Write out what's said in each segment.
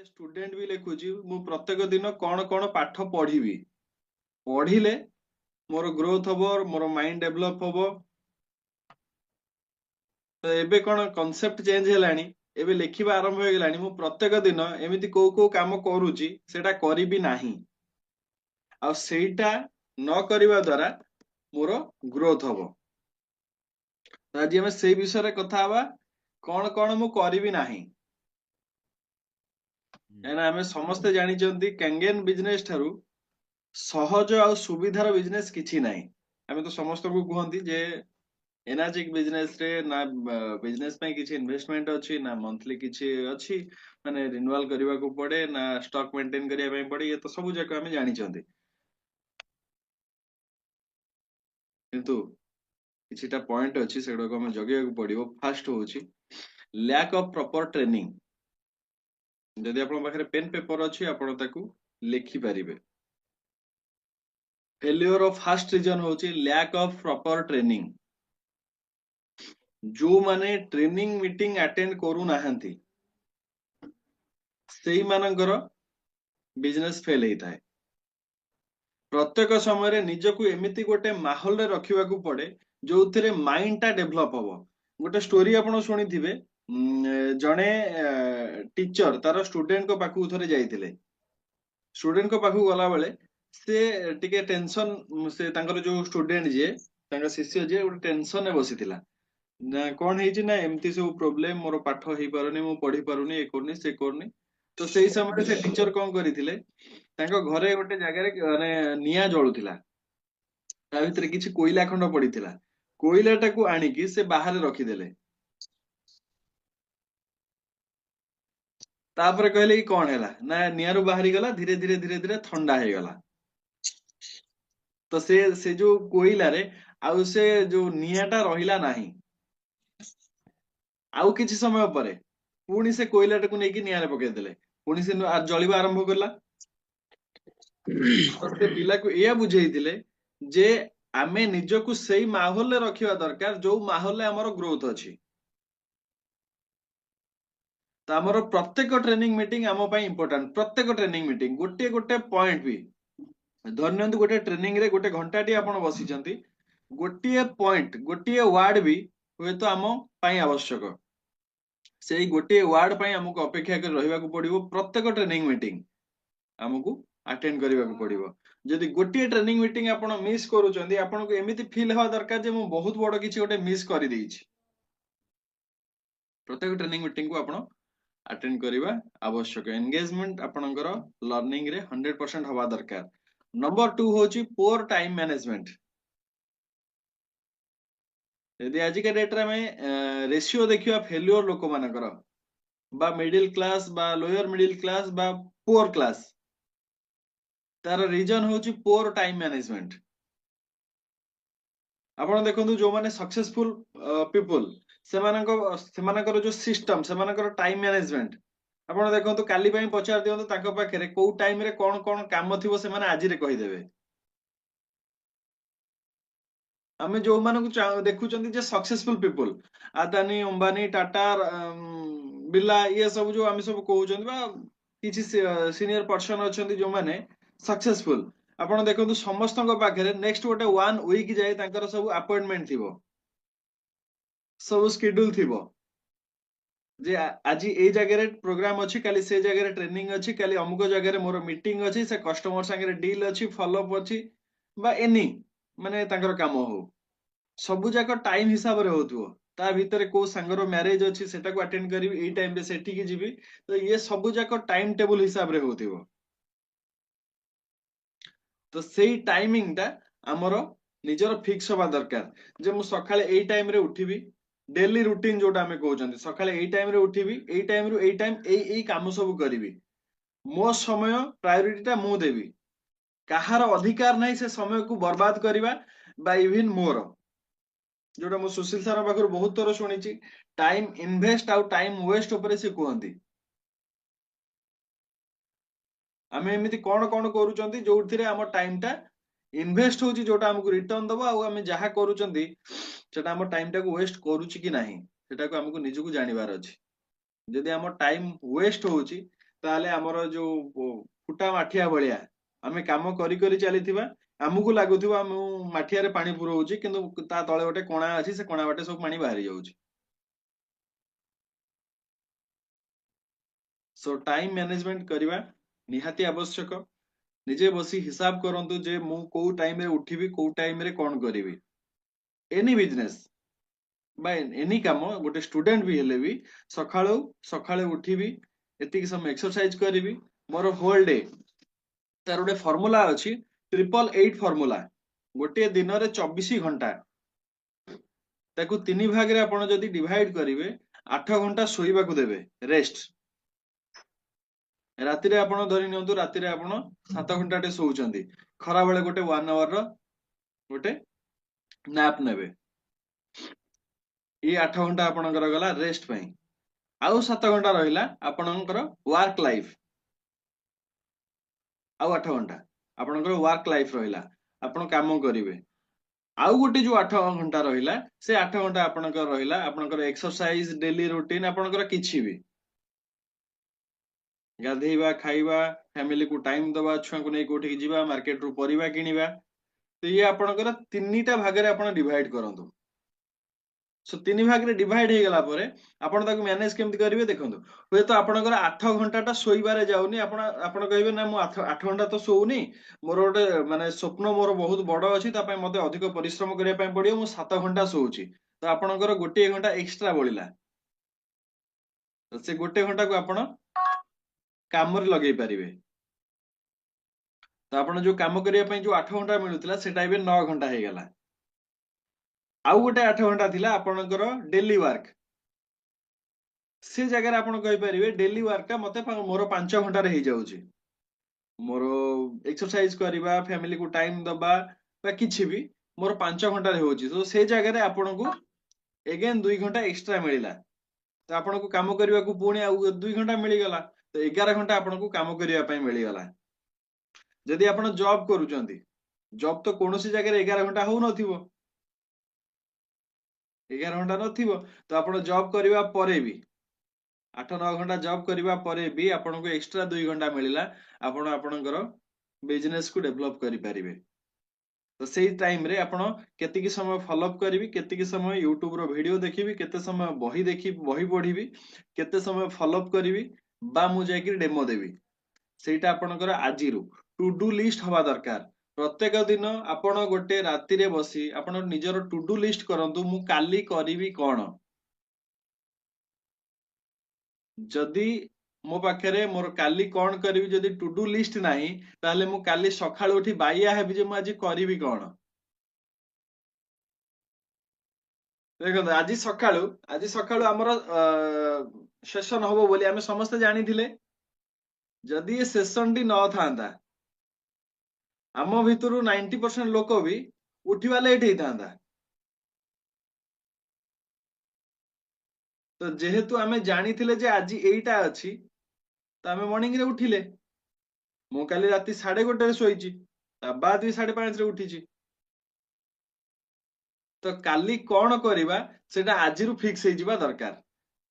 Student भी लिखुची मु प्रत्येक दिन कौन कौन पाठ पढ़ी पढ़िले मोर ग्रोथ हबो मोर माइंड डेवलप हबो। तो एबे कौन कॉन्सेप्ट चेंज हेलानी एबे लिखिबा आरंभ हो गेलानी मु प्रत्येक दिन एमिति को काम करूची सेटा करिबि नाही आ सेटा न करिबा द्वारा मोर ग्रोथ हबो। तो आज हम से विषय रे कथा हबा कौन कौन मु करिबि नाही। एना हमें समस्त जानि चंती कैंगेन बिजनेस ठारू सहज आ सुविधार बिजनेस किछि नाही। आमे तो समस्त को कहंती जे एनर्जिक बिजनेस रे ना बिजनेस में किछि इन्वेस्टमेंट अछि ना मंथली किछि अछि माने रिन्यूअल करबा को पड़े ना स्टॉक मेंटेन करिया पय पड़े ये तो सब जाक आमे जानि चंती किंतु किछिटा पॉइंट अछि सेडा को हम जगिया को पड़िबो। फर्स्ट होछि लैक ऑफ प्रॉपर ट्रेनिंग। जदि आपन पाखरे पेन पेपर अछि आपन ताकू लिखि परिबे। फेल्योर ऑफ फर्स्ट रीजन होछि लैक ऑफ प्रॉपर ट्रेनिंग। जो माने ट्रेनिंग मीटिंग अटेंड करू नाहंती सेही मानकर बिजनेस फेल हेता है। प्रत्येक समय निजकू एमिति गोटे माहौल रे रखिबा को पड़े जो थिरे माइंड टा डेवलप हबो। गोटे स्टोरी आपण सुनिथिबे जणे टीचर तार स्टूडेंट को पाखु थरे जाइथिले। स्टूडेंट को पाखु गला बेले से टिके टेंशन से तांकर जो स्टूडेंट जे तांकर शिष्य जे गोटे टेंशन ने बसिथिला ना कौन है ना एमती सब प्रोब्लेम मोर पाठ हो पारुनी मु पढ़ी पारुनी ए करनी से करनी। तो सेही समय से टीचर कौन करिथिले तांको घरे गोटे जगह माने निया जळुथिला ता भितरे किछि कोइला खंड पड़िथिला कोइलाटाकू आनिकी से बाहर रखिदेले। तापर कहले कि कौन हैला ना नियारू बाहरी गला धीरे धीरे धीरे धीरे ठंडा हे गला। तो से जो कोइला रे आउ से जो नियाटा रहिला नाही। आउ किछि समय परे पुणी से कोइलाटाकू नेकी नियारे पकेइ देले पुणी से जळिबा आरंभ करला। तो से पिला को एया बुझेइथिले जे आमे निजकू सेही माहौल रे रखिबा दरकार जो माहौल रे हमर ग्रोथ अछि। तो हमर प्रत्येक ट्रेनिंग मीटिंग आम पई इंपोर्टेंट। प्रत्येक ट्रेनिंग मीटिंग गोटे गोटे पॉइंट भी धरनियंतु गोटे ट्रेनिंग रे गोटे घंटाटी आपण बसिचंती गोटे पॉइंट गोटे वर्ड भी हुए तो आम पई आवश्यक सेही गोटे वर्ड पई हमको अपेक्षा कर रहिबा को पड़िबो। प्रत्येक ट्रेनिंग मीटिंग हमको अटेंड करबा को पड़िबो। जदि गोटे ट्रेनिंग मीटिंग आपण मिस करूचंदी आपण को एमिति फील हवा दरकार जे मु बहुत बड़ किछि गोटे मिस करि देइछि। प्रत्येक ट्रेनिंग मीटिंग को आपण अटेंड करबा आवश्यक। एंगेजमेंट आपणकर लर्निंग रे 100% हवा दरकार। नंबर 2 होची पोर टाइम मैनेजमेंट। यदि आज के डेट रे में रेशियो देखिवा फेल्योर लोक मानकर बा मिडिल क्लास बा लोअर मिडिल क्लास बा पुअर क्लास तार रीजन होची पोर टाइम मैनेजमेंट। आपण देखंतु जो माने सक्सेसफुल पीपल सेमानकर जो सिस्टम सेमानकर टाइम मैनेजमेंट आपण देखंतु काली पई पचार दियंतु तांको पाखरे को टाइम रे कोन कोन काम थिबो से माने आजि रे कहि देबे। आमे जो मानकु देखुचंदी जे सक्सेसफुल पीपल अदानी अंबानी टाटा बिरला ये सब जो आमे सब कहउचंदी बा किछि सीनियर पर्सन अछंती जो माने सक्सेसफुल आपण देखंतु समस्तଙ୍କ पाखरे नेक्स्ट गोटे 1 वीक जाय तांकर सब अपॉइंटमेंट थिबो सब शेड्यूल थिबो जे आज ए जगह रे प्रोग्राम अछि काली से जगह रे ट्रेनिंग अछि काली अमुक जगह रे मोर मीटिंग अछि से कस्टमर संगे डील अछि फॉलो अप अछि बा एनी माने तांकर काम हो सबु जाक टाइम हिसाब रे होतुओ। ता भीतर को सांगर मैरिज अछि सेटा को अटेंड करिवि एई टाइम रे सेठी की जिवि तो ये सबु जाक टाइम टेबल हिसाब रे होतिबो। तो सेई टाइमिंग टा हमरो निजर फिक्स होबा दरकार जे मु सखाले एई टाइम रे उठिबि डेली रूटीन जोटा हमें कहउचंदी सखाले एई टाइम रे उठिबि एई टाइम रु एई टाइम एई काम सब करिवि मो समय प्रायोरिटी टा मु देबि काहार अधिकार नाही से समय को बर्बाद करिवा बा इवन मोर जोटा मु सुशील सर पाखर बहुत थोर सुनिछि टाइम इन्वेस्ट आउ टाइम वेस्ट ऊपर से कहंती। आमे एमिति कोन कोन करूचंती जोथिरे हमर टाइम टा इन्वेस्ट होची जोटा हमको रिटर्न दबो आ आमे जहा करूचंती सेटा हमर टाइम टा को वेस्ट करूची कि नाही सेटा को हमको निजको जानिबार अछि। जदि हमर टाइम वेस्ट होची ताले हमर जो फुटा माठिया भलिया आमे काम करी करी चलीथिबा हमकु लागुथिबा मु माठिया रे पानी पुरोउची किंतु ता तळे गोटे कोणा अछि से कोणा बाटे सब पानी बाहरी जाउची सो टाइम मैनेजमेंट करबा निहाती आवश्यक निजे बसी हिसाब करंतु जे मु को टाइम रे उठिबी को टाइम रे कोन करिवि एनी बिजनेस बाय एनी काम गोटे स्टूडेंट भी हेले भी सखाळो सखाळे उठिबी एतिक समय एक्सरसाइज करिवि मोर होल डे तार गोटे फार्मूला अछि 888 फार्मूला गोटे दिन रे 24 घंटा ताकू तीन भाग रे आपण जदी डिवाइड करिवे 8 घंटा सोइबाकू देबे रेस्ट राति रे आपण धरि नियंतु राति रे आपण 7 घंटा टे सोउचंदी खरा बेले गोटे 1 आवर रो गोटे नैप नेबे ये 8 घंटा आपणकर गला रेस्ट पई आउ 7 घंटा रहिला आपणकर वर्क लाइफ आउ 8 घंटा आपणकर वर्क लाइफ रहिला आपण काम करिवे आउ गोटे जो 8 घंटा रहिला से 8 घंटा आपणकर रहिला आपणकर एक्सरसाइज डेली रूटीन आपणकर किछि भी गाधेइबा खाइबा फैमिली को टाइम दबा छुआ को नै कोठी जिबा मार्केट रु परिबा किनिबा तो ये आपणकर तीनटा भाग रे आपण डिवाइड करंतु सो तीन भाग रे डिवाइड हे गला परे आपण ताको मैनेज केमति करिवे देखंतु होय तो आपणकर 8 घंटा टा सोइबारे जाउनी आपण आपण कहिबे ना मु 8 घंटा तो सोउनी मोर गोटे माने स्वप्न मोर बहुत बड़ अछि ता पय मते अधिक परिश्रम करिया पय पडियो मु 7 घंटा सोउची तो आपणकर गोटे घंटा एक्स्ट्रा बळिला तो से गोटे घंटा को आपण काम रे लगेई परिवे तो आपण जो काम करिया पय जो 8 घंटा मिलुतला सेटा एबे 9 घंटा हे गला आउ गोटे 8 घंटा थिला आपणकर डेली वर्क से जगह रे आपण कहि परिवे डेली वर्क टा मते मोर 5 घंटा रे हे जाउची मोर एक्सरसाइज करबा फैमिली को टाइम दबा बा किछि भी मोर 5 घंटा रे होची तो से जगह रे आपण को अगेन 2 घंटा एक्स्ट्रा मिलिला तो आपण को काम करबा को पुणी आ 2 घंटा मिली गला तो 11 घंटा आपण को काम करबा पय मिली गला जदि आपण जॉब करूचंती जॉब तो कोनोसी जगह रे 11 घंटा हो नथिबो 11 घंटा नथिबो तो आपण जॉब करबा परे भी 8-9 घंटा जॉब करबा परे भी आपण को एक्स्ट्रा 2 घंटा मिलिला आपण आपणकर बिजनेस को डेवलप करि परिबे तो सेई टाइम रे आपण केतिकी समय फॉलो अप करिवि केतिकी समय यूट्यूब रो वीडियो देखिवि केते समय बही पढिवि केते समय फॉलो अप करिवि बा मु जाय कि डेमो देबि सेटा आपणकर आजिरु टू डू लिस्ट हवा दरकार प्रत्येक दिन आपण गोटे राति रे बसी आपण निजर टू डू लिस्ट करंतु मु काली करिवि कोन जदि मो पाखरे मोर काली कोन करिवि जदि टू डू लिस्ट नाही ताले मु काली सखाळ उठी बाइया हेबि जे मु आज करिवि कोन देखो आज सकाळु हमर सेशन हबो बोली आमे समस्त जानिथिले जदि ए सेशन टी न थांदा आम भितरु 90% लोक भी उठिवा लेट हेई थांदा तो जेहेतु आमे जानिथिले जे आज एईटा अछि तो आमे मॉर्निंग रे उठिले मु काली राती 1:30 रे सोईची ता बाद भी 5:30 रे उठिची तो काली कोन करिबा सेटा आजिरु फिक्स हे जिबा दरकार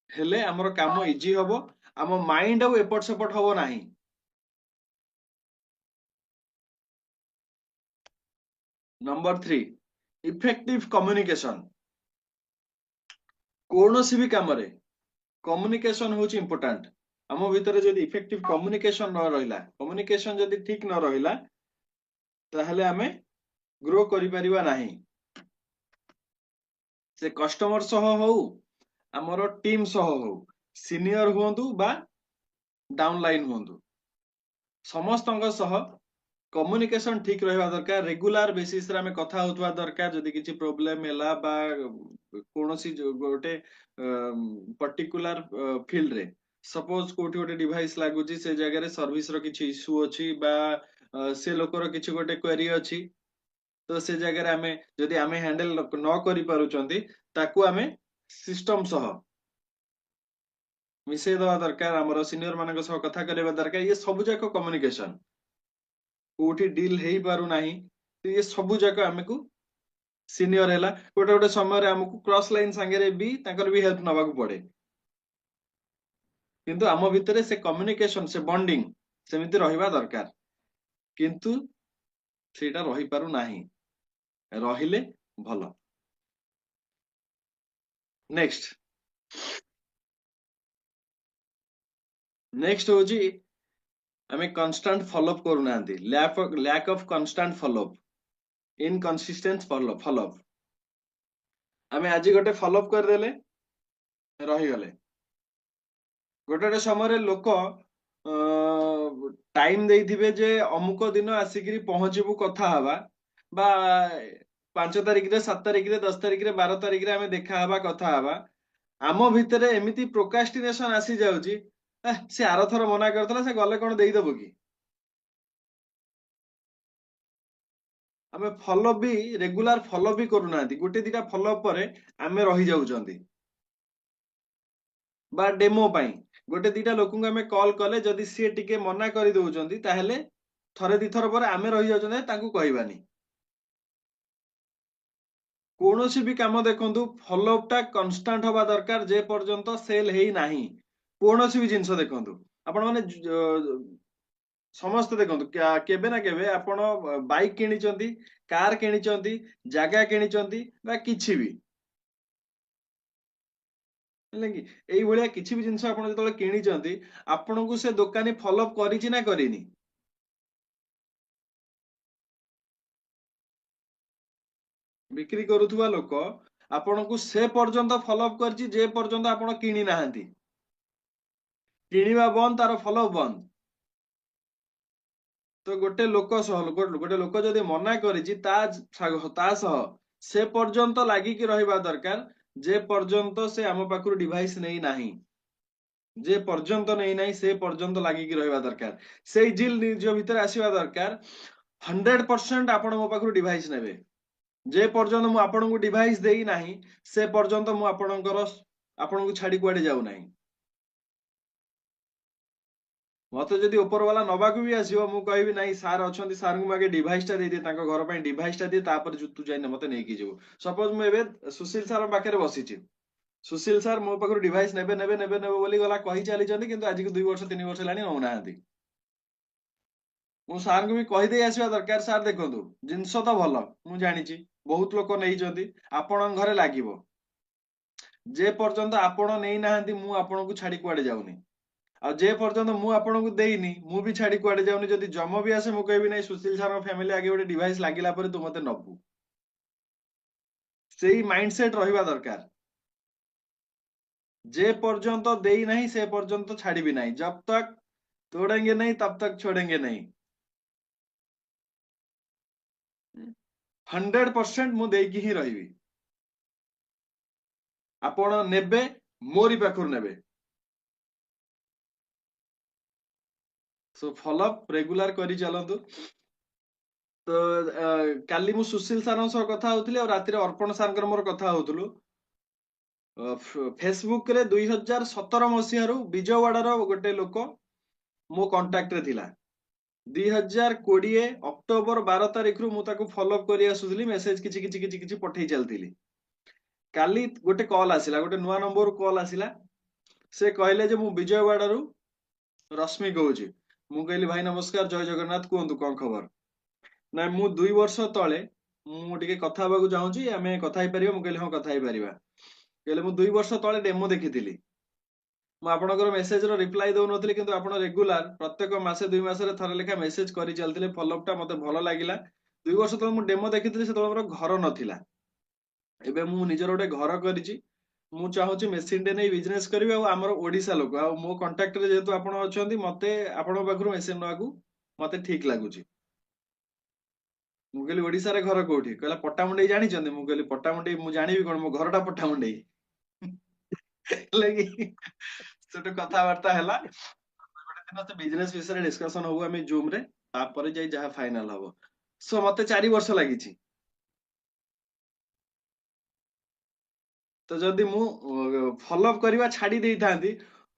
हेले हमर काम इजी हबो हम माइंड आ एपट सेपट हबो नाही नंबर 3 इफेक्टिव कम्युनिकेशन कोनोसी भी काम रे कम्युनिकेशन होची इंपोर्टेंट हम भीतर जदि इफेक्टिव कम्युनिकेशन न रहिला कम्युनिकेशन जदि ठीक न रहिला ताहले हमें ग्रो करि परिबा नाही से कस्टमर सह हो हमर टीम सह हो सीनियर हुंतु बा डाउनलाइन हुंतु समस्तंग सह कम्युनिकेशन ठीक रहिबा दरकार रेगुलर बेसिस रे हमें कथा होतबा दरकार जदि किछि प्रॉब्लम हैला बा कोनोसी गोटे पर्टिकुलर फील्ड रे सपोज कोठी गोटे डिवाइस लागुची से जगह रे सर्विस रो किछि इशू अछि बा से लोकर किछि गोटे क्वेरी अछि तो से जगह रे हमें जदि हमें हैंडल न करि पारुचंती ताकू हमें सिस्टम सह मिसे दवा दरकार हमर सीनियर मानक सह कथा करबा दरकार ये सब जाक कम्युनिकेशन कोठी डील हेई पारु नाही तो ये सब जाक हमकु सीनियर हैला गोटे गोटे समय रे हमकु क्रॉस लाइन संगे रे भी ताकर भी हेल्प नबाकू पड़े କିନ୍ତୁ ଆମ ଭିତରେ ସେ କମ୍ୟୁନିକେସନ ସେ ବଣ୍ଡିଂ ସେମିତି ରହିବା ଦରକାର, କିନ୍ତୁ ସେଇଟା ରହିପାରୁ ନାହିଁ। ରହିଲେ ଭଲ। ନେକ୍ସଟ ନେକ୍ସଟ ହଉଛି ଆମେ କନଷ୍ଟାଣ୍ଟ ଫଲୋଅପ୍ କରୁନାହାନ୍ତି, lack of constant follow up, inconsistence follow up. ଆମେ ଆଜି ଗୋଟେ ଫଲୋଅପ୍ କରିଦେଲେ ରହିଗଲେ। ଗୋଟେ ଗୋଟେ ସମୟରେ ଲୋକ ଟାଇମ ଦେଇଥିବେ ଯେ ଅମୁକ ଦିନ ଆସିକିରି ପହଞ୍ଚିବୁ କଥା ହବା, ବା 5 ତାରିଖରେ 7 ତାରିଖରେ 10 ତାରିଖରେ 12 ତାରିଖରେ ଆମେ ଦେଖାହବା କଥା ହବା। ଆମ ଭିତରେ ଏମିତି ପ୍ରୋକାଷ୍ଟିନେସନ ଆସି ଯାଉଛି, ସେ ଆରଥର ମନା କରିଥିଲା, ସେ ଗଲେ କଣ ଦେଇଦବ କି? ଆମେ ଫଲୋ ବି ରେଗୁଲାର ଫଲୋ ବି କରୁନାହାନ୍ତି, ଗୋଟେ ଦିଟା ଫଲୋ ପରେ ଆମେ ରହିଯାଉଛନ୍ତି। ବା ଡେମୋ ପାଇଁ ଗୋଟେ ଦିଟା ଲୋକଙ୍କୁ ଆମେ କଲ୍ କଲେ ଯଦି ସିଏ ଟିକେ ମନା କରିଦଉଛନ୍ତି, ତାହେଲେ ଥରେ ଦିଥର ପରେ ଆମେ ରହିଯାଉଛନ୍ତି, ତାଙ୍କୁ କହିବାନି। କୌଣସି ବି କାମ ଦେଖନ୍ତୁ ଫଲୋ ଟା କନଷ୍ଟାଣ୍ଟ ହବା ଦରକାର, ଯେ ପର୍ଯ୍ୟନ୍ତ ସେଲ ହେଇନାହିଁ। କୌଣସି ବି ଜିନିଷ ଦେଖନ୍ତୁ, ଆପଣ ମାନେ ସମସ୍ତେ ଦେଖନ୍ତୁ, କେବେ ନା କେବେ ଆପଣ ବାଇକ୍ କିଣିଛନ୍ତି, କାର କିଣିଛନ୍ତି, ଜାଗା କିଣିଛନ୍ତି, ବା କିଛି ବି ହେଲା କି, ଏଇଭଳିଆ କିଛି ବି ଜିନିଷ ଆପଣ ଯେତେବେଳେ କିଣିଛନ୍ତି, ଆପଣଙ୍କୁ ସେ ଦୋକାନୀ ଫଲୋ ଅପ୍ କରିଛି ନା କରିନି? ବିକ୍ରି କରୁଥିବା ଲୋକ ଆପଣଙ୍କୁ ସେ ପର୍ଯ୍ୟନ୍ତ ଫଲୋ ଅପ୍ କରିଛି ଯେ ପର୍ଯ୍ୟନ୍ତ ଆପଣ କିଣି ନାହାନ୍ତି। କିଣିବା ବନ୍ଦ, ତାର ଫଲୋ ବନ୍ଦ। ତ ଗୋଟେ ଲୋକ ସହ ଗୋଟେ ଲୋକ ଯଦି ମନା କରିଛି, ତା ସହ ସେ ପର୍ଯ୍ୟନ୍ତ ଲାଗିକି ରହିବା ଦରକାର ଯେ ପର୍ଯ୍ୟନ୍ତ ସେ ଆମ ପାଖରୁ ଡିଭାଇସ୍ ନେଇ ନାହିଁ। ଯେ ପର୍ଯ୍ୟନ୍ତ ନେଇନାହିଁ ସେ ପର୍ଯ୍ୟନ୍ତ ଲାଗିକି ରହିବା ଦରକାର। ସେଇ ଜିଲ୍ ନିଜ ଭିତରେ ଆସିବା ଦରକାର, 100% ଆପଣ ମୋ ପାଖରୁ ଡିଭାଇସ୍ ନେବେ। ଯେ ପର୍ଯ୍ୟନ୍ତ ମୁଁ ଆପଣଙ୍କୁ ଡିଭାଇସ୍ ଦେଇନାହିଁ, ସେ ପର୍ଯ୍ୟନ୍ତ ମୁଁ ଆପଣଙ୍କୁ ଛାଡି କୁଆଡେ ଯାଉନାହିଁ। ମତେ ଯଦି ଉପର ବାଲା ନବାକୁ ବି ଆସିବ, ମୁଁ କହିବି ନାଇଁ ସାର୍ ଅଛନ୍ତି, ସାରଙ୍କୁ ମୁଁ ଆଗେ ଡିଭାଇସ୍ ଟା ଦେଇଦିଏ, ତାଙ୍କ ଘର ପାଇଁ ଡିଭାଇସ୍ ଟା ଦିଏ, ତାପରେ ତୁ ଯାଇନା ମତେ ନେଇକି ଯିବୁ। ସପୋଜ ମୁଁ ଏବେ ସୁଶୀଲ ସାରଙ୍କ ପାଖରେ ବସିଛି, ସୁଶୀଲ ସାର୍ ମୋ ପାଖରୁ ଡିଭାଇସ୍ ନେବେ ନେବେ ନେବେ ନେବେ ବୋଲି ଗଲା କହି ଚାଲିଛନ୍ତି, କିନ୍ତୁ ଆଜିକୁ 2 ବର୍ଷ 3 ବର୍ଷ ହେଲାଣି ନଉନାହାନ୍ତି। ମୁଁ ସାରଙ୍କୁ ବି କହିଦେଇ ଆସିବା ଦରକାର, ସାର୍ ଦେଖନ୍ତୁ ଜିନିଷ ତ ଭଲ ମୁଁ ଜାଣିଛି, ବହୁତ ଲୋକ ନେଇଛନ୍ତି, ଆପଣଙ୍କ ଘରେ ଲାଗିବ, ଯେ ପର୍ଯ୍ୟନ୍ତ ଆପଣ ନେଇନାହାନ୍ତି ମୁଁ ଆପଣଙ୍କୁ ଛାଡି କୁଆଡେ ଯାଉନି। ଆଉ ଯେ ପର୍ଯ୍ୟନ୍ତ ମୁଁ ଆପଣଙ୍କୁ ଦେଇନି, ମୁଁ ବି ଛାଡି କୁଆଡେ ଯାଉନି। ଯଦି ଜମ ବି ଆସେ, ମୁଁ କହିବି ନାଇଁ ସୁଶୀଲ ସାରଙ୍କ ଫ୍ୟାମିଲି ଆଗେ ଗୋଟେ ଡିଭାଇସ୍ ଲାଗିଲା ପରେ ତୁ ମତେ ନବୁ। ସେଇ ମାଇଣ୍ଡ ସେଟ ରହିବା ଦରକାର। ଯେ ପର୍ଯ୍ୟନ୍ତ ଦେଇନାହିଁ ସେ ପର୍ଯ୍ୟନ୍ତ ଛାଡିବି ନାହିଁ, ଜବ ତକ ତୋଡେଙ୍ଗେ ନାହିଁ ତବ ତକ ଛୋଡେଙ୍ଗେ ନାହିଁ। 100% ମୁଁ ଦେଇକି ହିଁ ରହିବି। ଆପଣ ନେବେ, ମୋରି ପାଖରୁ ନେବେ। ସୋ ଫଲୋ ଅପ ରେଗୁଲାର କରି ଚାଲନ୍ତୁ। ତ କାଲି ମୁଁ ସୁଶୀଲ ସାରଙ୍କ ସହ କଥା ହଉଥିଲି, ଆଉ ରାତିରେ ଅର୍ପଣ ସାରଙ୍କର ମୋର କଥା ହଉଥିଲୁ। ଫେସବୁକ ରେ 2017 ମସିହାରୁ ବିଜୟୱାଡାର ଗୋଟେ ଲୋକ ମୋ କଣ୍ଟାକ୍ଟରେ ଥିଲା। 2020 ଅକ୍ଟୋବର 12 ତାରିଖରୁ ମୁଁ ତାକୁ ଫଲୋ ଅପ୍ କରି ଆସୁଥିଲି, ମେସେଜ କିଛି କିଛି କିଛି କିଛି ପଠେଇ ଚାଲିଥିଲି। କାଲି ଗୋଟେ କଲ୍ ଆସିଲା, ଗୋଟେ ନୂଆ ନମ୍ବରରୁ କଲ୍ ଆସିଲା। ସେ କହିଲେ ଯେ ମୁଁ ବିଜୟୱାଡାରୁ ରଶ୍ମି କହୁଛି। ମୁଁ କହିଲି ଭାଇ ନମସ୍କାର, ଜୟ ଜଗନ୍ନାଥ, କୁହନ୍ତୁ କଣ ଖବର? ନାଇଁ ମୁଁ 2 ବର୍ଷ ତଳେ ମୁଁ ଟିକେ କଥା ହବାକୁ ଚାହୁଁଛି, ଆମେ କଥା ହେଇପାରିବା? ମୁଁ କହିଲି ହଁ କଥା ହେଇପାରିବା। କହିଲେ ମୁଁ 2 ବର୍ଷ ତଳେ ଡେମୋ ଦେଖିଥିଲି, ମୁଁ ଆପଣଙ୍କର ମେସେଜ ର ରିପ୍ଲାଏ ଦଉନଥିଲି, କିନ୍ତୁ ଆପଣ ରେଗୁଲାର ପ୍ରତ୍ୟେକ ମାସେ 2 ମାସରେ ଥରେ ଲେଖା ମେସେଜ କରି ଚାଲିଥିଲେ, ଫଲୋ ଅପ୍ ଟା ମତେ ଭଲ ଲାଗିଲା। 2 ବର୍ଷ ତଳେ ମୁଁ ଡେମୋ ଦେଖିଥିଲି, ସେତେବେଳେ ମୋର ଘର ନଥିଲା। ଏବେ ମୁଁ ନିଜର ଗୋଟେ ଘର କରିଛି। ମୁଁ ଚାହୁଁଛି ମେସିନ ଟେ ନେଇ ବିଜନେସ କରିବି, ଆଉ ଆମର ଓଡିଶା ଲୋକ, ଆଉ ମୋ କଣ୍ଟାକ୍ଟରେ ଯେହେତୁ ଆପଣ ଅଛନ୍ତି, ମତେ ଆପଣଙ୍କ ପାଖରୁ ମେସିନ ନେବାକୁ ମତେ ଠିକ ଲାଗୁଛି। ମୁଁ କହିଲି ଓଡିଶାରେ ଘର କୋଉଠି? କହିଲା ପଟ୍ଟାମୁଣ୍ଡେଇ ଜାଣିଛନ୍ତି? ମୁଁ କହିଲି ପଟ୍ଟାମୁଣ୍ଡେଇ ମୁଁ ଜାଣିବି କଣ, ମୋ ଘରଟା ପଟ୍ଟାମୁଣ୍ଡେଇ। ହେଲା କି ସେଠୁ କଥାବାର୍ତ୍ତା ହେଲା। ଗୋଟେ ଦିନ ସେ ବିଜନେସ ବିଷୟରେ ଡିସ୍କସନ ହବୁ ଆମେ ଜୁମ ରେ, ତାପରେ ଯାଇ ଯାହା ଫାଇନାଲ ହବ। ସୋ ମତେ 4 ବର୍ଷ ଲାଗିଛି। ତ ଯଦି ମୁଁ ଫଲୋ ଅପ୍ କରିବା ଛାଡି ଦେଇଥାନ୍ତି,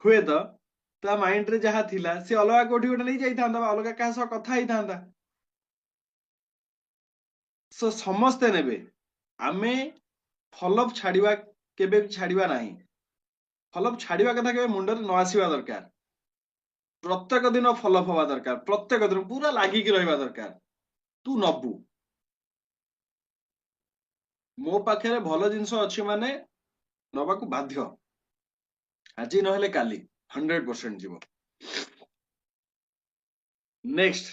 ହୁଏତ ତା ମାଇଣ୍ଡ ରେ ଯାହା ଥିଲା ସେ ଅଲଗା କୋଉଠି ଗୋଟେ ନେଇ ଯାଇଥାନ୍ତା, ବା ଅଲଗା କାହା ସହ କଥା ହେଇଥାନ୍ତା। ସମସ୍ତେ ନେବେ, ଆମେ ଫଲୋ ଅପ୍ ଛାଡିବା କେବେ ବି ଛାଡିବା ନାହିଁ। ଫଲୋଅପ୍ ଛାଡିବା କଥା କେବେ ମୁଣ୍ଡରେ ନ ଆସିବା ଦରକାର। ପ୍ରତ୍ୟେକ ଦିନ ଫଲୋଅପ୍ ହବା ଦରକାର, ପ୍ରତ୍ୟେକ ଦିନ ପୁରା ଲାଗିକି ରହିବା ଦରକାର। ତୁ ନବୁ, ମୋ ପାଖରେ ଭଲ ଜିନିଷ ଅଛି ମାନେ ନବାକୁ ବାଧ୍ୟ, ଆଜି ନହେଲେ କାଲି 100% ଯିବ। Next,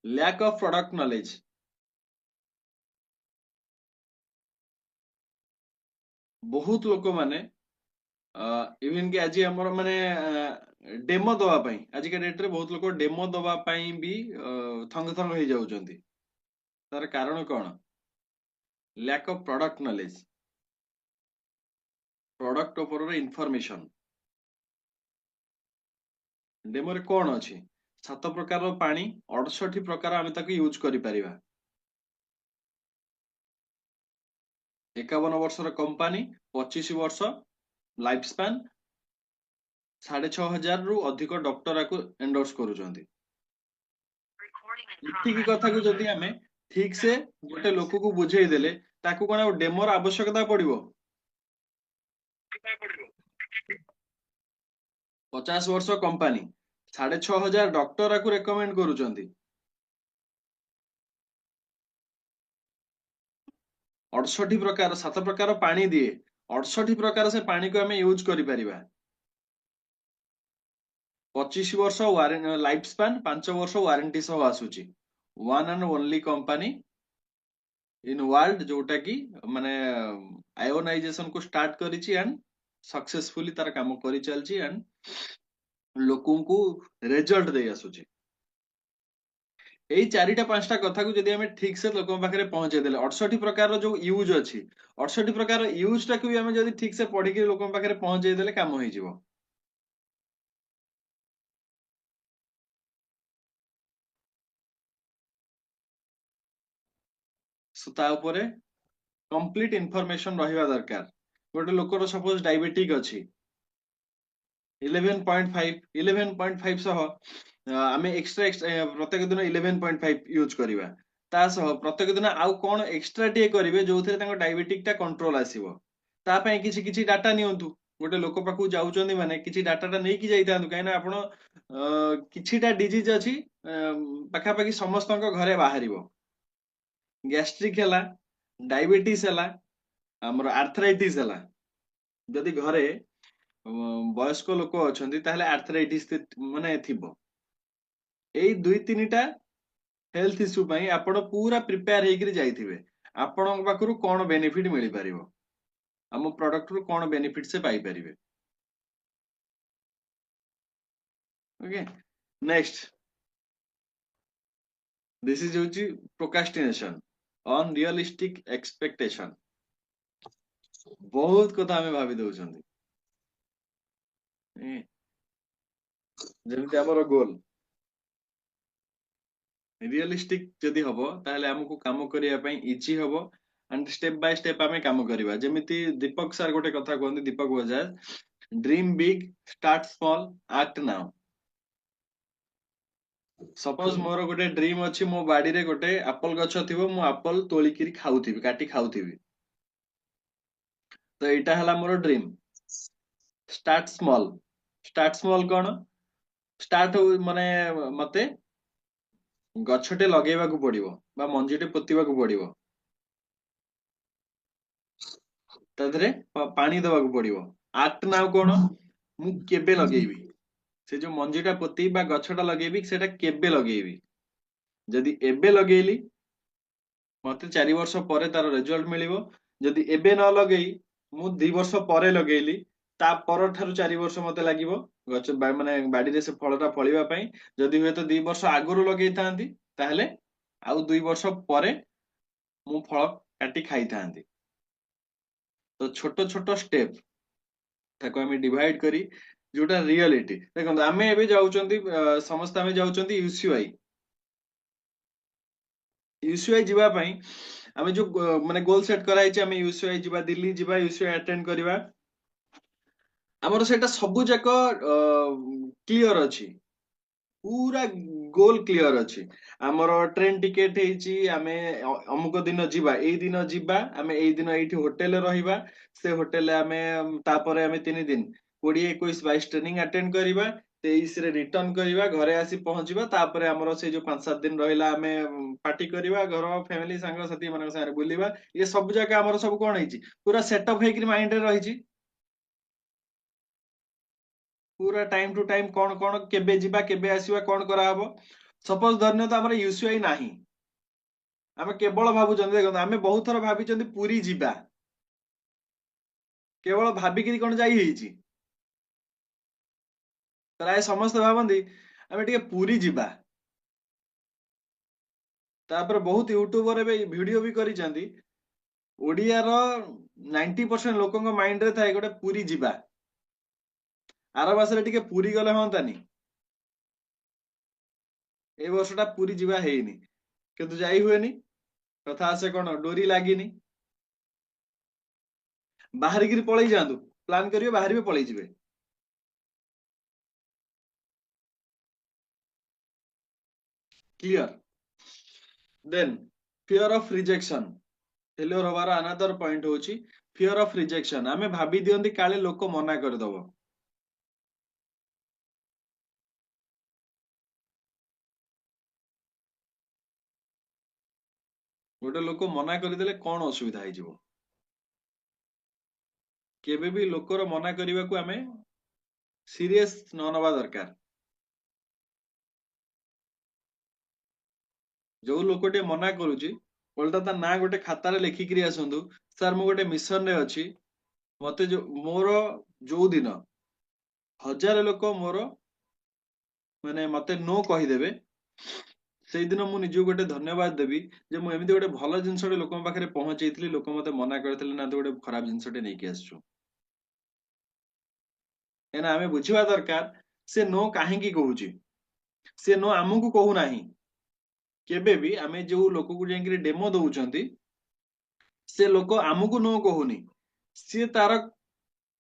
lack of product knowledge. ବହୁତ ଲୋକମାନେ ଇଭେନ କି ଆଜି ଆମର ମାନେ ଡେମୋ ଦବା ପାଇଁ, ଆଜିକା ଡେଟରେ ବହୁତ ଲୋକ ଡେମୋ ଦବା ପାଇଁ ବି ଥଙ୍ଗ ଥଙ୍ଗ ହେଇଯାଉଛନ୍ତି। ତାର କାରଣ କଣ? Lack of product knowledge, product ଉପରର ଇନଫର୍ମେସନ। ଡେମୋରେ କଣ ଅଛି? 7 ପ୍ରକାରର ପାଣି, 68 ପ୍ରକାର ଆମେ ତାକୁ ୟୁଜ କରିପାରିବା। 51 ବର୍ଷର କମ୍ପାନୀ, 25 ବର୍ଷ ଲାଇଫ ସ୍ପାନ, 6,500 ରୁ ଅଧିକ ଡକ୍ଟର ଆକୁ ଏଣ୍ଡୋର୍ସ କରୁଛନ୍ତି। ଏତିକି କଥାକୁ ଯଦି ଆମେ ଠିକ ସେ ଗୋଟେ ଲୋକକୁ ବୁଝେଇ ଦେଲେ, ତାକୁ କଣ ଆଉ ଡେମୋର ଆବଶ୍ୟକତା ପଡିବ? 50 ବର୍ଷ କମ୍ପାନୀ, 6,500 ଡକ୍ଟର ଆକୁ ରେକମେଣ୍ଡ କରୁଛନ୍ତି। 68 ପ୍ରକାର, 7 ପ୍ରକାର ପାଣି ଦିଏ, 68 ପ୍ରକାର ସେ ପାଣିକୁ ଆମେ ୟୁଜ କରିପାରିବା। 25 ବର୍ଷ ଲାଇଫ ସ୍ପାନ, 5 ବର୍ଷ ୱାରେଣ୍ଟି ସହ ଆସୁଛି। One and only company in world ଯୋଉଟା କି ମାନେ ଆୟୋନାଇଜେସନ କୁ ଷ୍ଟାର୍ଟ କରିଛି ଆଣ୍ଡ ସକ୍ସେସଫୁଲି ତାର କାମ କରିଚାଲିଛି ଆଣ୍ଡ ଲୋକଙ୍କୁ ରେଜଲ୍ଟ ଦେଇ ଆସୁଛି। ଏଇ 4ଟା 5ଟା କଥାକୁ ଯଦି ଆମେ ଠିକ ସେ ଲୋକଙ୍କ ପାଖରେ ପହଞ୍ଚେଇ ଦେଲେ, 68 ପ୍ରକାରର ଯୋଉ ୟୁଜ ଅଛି, 68 ପ୍ରକାର ୟୁଜ ଟାକୁ ବି ଆମେ ଯଦି ଠିକ ସେ ପଢିକି ଲୋକଙ୍କ ପାଖରେ ପହଞ୍ଚେଇ ଦେଲେ କାମ ହେଇଯିବ। ତା ଉପରେ କମ୍ପ୍ଲିଟ ଇନଫର୍ମେସନ ରହିବା ଦରକାର। ଗୋଟେ ଲୋକର ସପୋଜ ଡାଇବେଟିକ ଅଛି, 11.5 ସହ ଆମେ ଏକ୍ସଟ୍ରା ପ୍ରତ୍ୟେକ ଦିନ 11.5 ୟୁଜ କରିବା। ତା ସହ ପ୍ରତ୍ୟେକ ଦିନ ଆଉ କଣ ଏକ୍ସଟ୍ରା ଟିକେ କରିବେ ଯୋଉଥିରେ ତାଙ୍କ ଡାଇବେଟିକ ଟା କଣ୍ଟ୍ରୋଲ ଆସିବ। ତା ପାଇଁ କିଛି କିଛି ଡାଟା ନିଅନ୍ତୁ। ଗୋଟେ ଲୋକ ପାଖକୁ ଯାଉଛନ୍ତି ମାନେ କିଛି ଡାଟାଟା ନେଇକି ଯାଇଥାନ୍ତୁ, କାହିଁକିନା ଆପଣ କିଛିଟା ଡିଜିଜ ଅଛି ପାଖାପାଖି ସମସ୍ତଙ୍କ ଘରେ ବାହାରିବ। ଗ୍ୟାଷ୍ଟ୍ରିକ ହେଲା, ଡାଇବେଟିସ ହେଲା, ଆମର ଆର୍ଥରାଇଟିସ ହେଲା। ଯଦି ଘରେ ବୟସ୍କ ଲୋକ ଅଛନ୍ତି ତାହେଲେ ଆର୍ଥରାଇଟିସ ମାନେ ଥିବ। ଏଇ 2-3ଟା ହେଲ୍ଥ ଇସ୍ୟୁ ପାଇଁ ଆପଣ ପୁରା ପ୍ରିପେୟାର ହେଇକିରି ଯାଇଥିବେ। ଆପଣଙ୍କ ପାଖରୁ କଣ ବେନିଫିଟ ମିଳିପାରିବ, ଆମ ପ୍ରଡକ୍ଟରୁ କଣ ବେନିଫିଟ ସେ ପାଇପାରିବେ। ଓକେ, ନେକ୍ସଟ, ଦିସ୍ ଇଜ ହଉଛି ପ୍ରୋକାଷ୍ଟିନେସନ, ଅନରିୟଲିଷ୍ଟିକ ଏକ୍ସପେକ୍ଟେସନ। ବହୁତ କଥା ଆମେ ଭାବି ଦଉଛନ୍ତି। ଯେମିତି ଆମର ଗୋଲ ରିୟଲିଷ୍ଟିକ ଯଦି ହବ, ତାହେଲେ ଆମକୁ କାମ କରିବା ପାଇଁ ଇଜି ହବ ଆଣ୍ଡ ଷ୍ଟେପ ବାଇ ଷ୍ଟେପ ଆମେ କାମ କରିବା। ଯେମିତି ଦୀପକ ସାର୍ ଗୋଟେ କଥା କୁହନ୍ତି, Deepak Bajaj, dream big, start small, act now. Suppose ମୋର ଗୋଟେ ଡ୍ରିମ ଅଛି, ମୋ ବାଡିରେ ଗୋଟେ ଆପଲ ଗଛ ଥିବ, ମୁଁ ଆପଲ ତୋଳିକିରି ଖାଉଥିବି, କାଟି ଖାଉଥିବି। ତ ଏଇଟା ହେଲା ମୋର dream. Start small, start small କଣ? ଷ୍ଟାର୍ଟ ମାନେ ମତେ ଗଛଟେ ଲଗେଇବାକୁ ପଡିବ ବା ମଞ୍ଜିଟେ ପୋତିବାକୁ ପଡିବ, ତା ଦେହରେ ପାଣି ଦବାକୁ ପଡିବ। ଆକ୍ଟ ନାଓ କଣ? ମୁଁ କେବେ ଲଗେଇବି, ସେ ଯୋଉ ମଞ୍ଜିଟା ପୋତିବି ବା ଗଛଟା ଲଗେଇବି ସେଟା କେବେ ଲଗେଇବି। ଯଦି ଏବେ ଲଗେଇଲି ମତେ 4 ବର୍ଷ ପରେ ତାର ରେଜଲ୍ଟ ମିଳିବ। ଯଦି ଏବେ ନ ଲଗେଇ ମୁଁ 2 ବର୍ଷ ପରେ ଲଗେଇଲି, ତା ପରଠାରୁ 4 ବର୍ଷ ମତେ ଲାଗିବ ଗଛ ମାନେ ବାଡିରେ ସେ ଫଳଟା ଫଳିବା ପାଇଁ। ଯଦି ହୁଏତ 2 ବର୍ଷ ଆଗରୁ ଲଗେଇଥାନ୍ତି ତାହେଲେ ଆଉ 2 ବର୍ଷ ପରେ ମୁଁ ଫଳ କାଟି ଖାଇଥାନ୍ତି। ତ ଛୋଟ ଛୋଟ ଷ୍ଟେପ ତାକୁ ଆମେ ଡିଭାଇଡ କରି, ଯୋଉଟା ରିଅଲିଟି। ଦେଖନ୍ତୁ ଆମେ ଏବେ ଯାଉଛନ୍ତି ସମସ୍ତେ ଆମେ ଯାଉଛନ୍ତି ୟୁସିଆଇ। ୟୁସିଆଇ ଯିବା ପାଇଁ ଆମେ ଯୋଉ ମାନେ ଗୋଲ ସେଟ କରାହେଇଛି, ଆମେ ୟୁସିଆଇ ଯିବା, ଦିଲ୍ଲୀ ଯିବା, ୟୁସିଆଇ ଆଟେଣ୍ଡ କରିବା, ଆମର ସେଇଟା ସବୁ ଯାକ କ୍ଲିୟର ଅଛି, ପୁରା ଗୋଲ କ୍ଲିୟର ଅଛି। ଆମର ଟ୍ରେନ ଟିକେଟ ହେଇଛି, ଆମେ ଅମୁକ ଦିନ ଯିବା, ଏଇ ଦିନ ଯିବା, ଆମେ ଏଇ ଦିନ ଏଇଠି ହୋଟେଲରେ ରହିବା, ସେ ହୋଟେଲରେ ଆମେ ତାପରେ ଆମେ 3 ଦିନ 20 21 22 ट्रेनिंग अटेंड करिबा 23 रे रिटर्न करिबा घरे आसी पहुंचीबा तापर हमरो से जो 5 7 दिन रहिला हमें पार्टी करिबा घर फैमिली संग साथी मन संग बुलिबा ये सब जगह हमरो सब कोन हिची पूरा सेटअप हेकि माइंड रे रहिची पूरा टाइम टू टाइम कौन कौन केबे जिबा केबे आसीबा कौन करा हबो सपोज धन्य तो हमर यूसीआई नाही आमे केवल भाबुचंदी देखो आमे बहुत थर भाबिचंदी पूरी जिबा केवल भाबिकिरी कोन जाई हेची प्राय समस्त भाबंदी आमे टिके पूरी जिबा तापर बहुत यूट्यूबर एबे वीडियो भी करिचंदी ओडिया रो 90% लोकंग माइंड रे थाए गोटे पूरी जिबा आर मासरे टिके पूरी गले होंतानी ए वर्षटा पूरी जिबा हेइनी किंतु जाई हुएनी कथा आसे कोन डोरी लागिनी बाहर गिरी पळै जांदु प्लान करिवे बाहर भी पळै जिवे clear then fear of rejection failure होबार अनदर पॉइंट होची फियर ऑफ रिजेक्शन आमे भाबी दियंती काले लोक मना कर दबो गोटे लोक मना करदेले कौन असुविधा हो केबे भी लोकर मना करने को आमे सीरियस न नवा दरकार जो लोकटे मना करूची उल्टा ता ना गोटे खातार लेखिकी आसतु सर मु गोटे मिशन रे अच्छी मते जो मोर जो दिन 1000 लोक मोर माने मते नो कहीदेवे से दिन मु निज गोटे धन्यवाद देवी जे मु एमती गोटे भल जिनस लोक पाखे पहुंचे लोक मते मना करते ना तो गोटे खराब जिनसटे नहीं आसछु एना आमे बुझिबा दरकार से नो काहेकी कहूची से नो आमको कहू नाही केबे भी आमे जो लोक को जाई डेमो दउचंती से लोक आमको नो कहूनी सी तार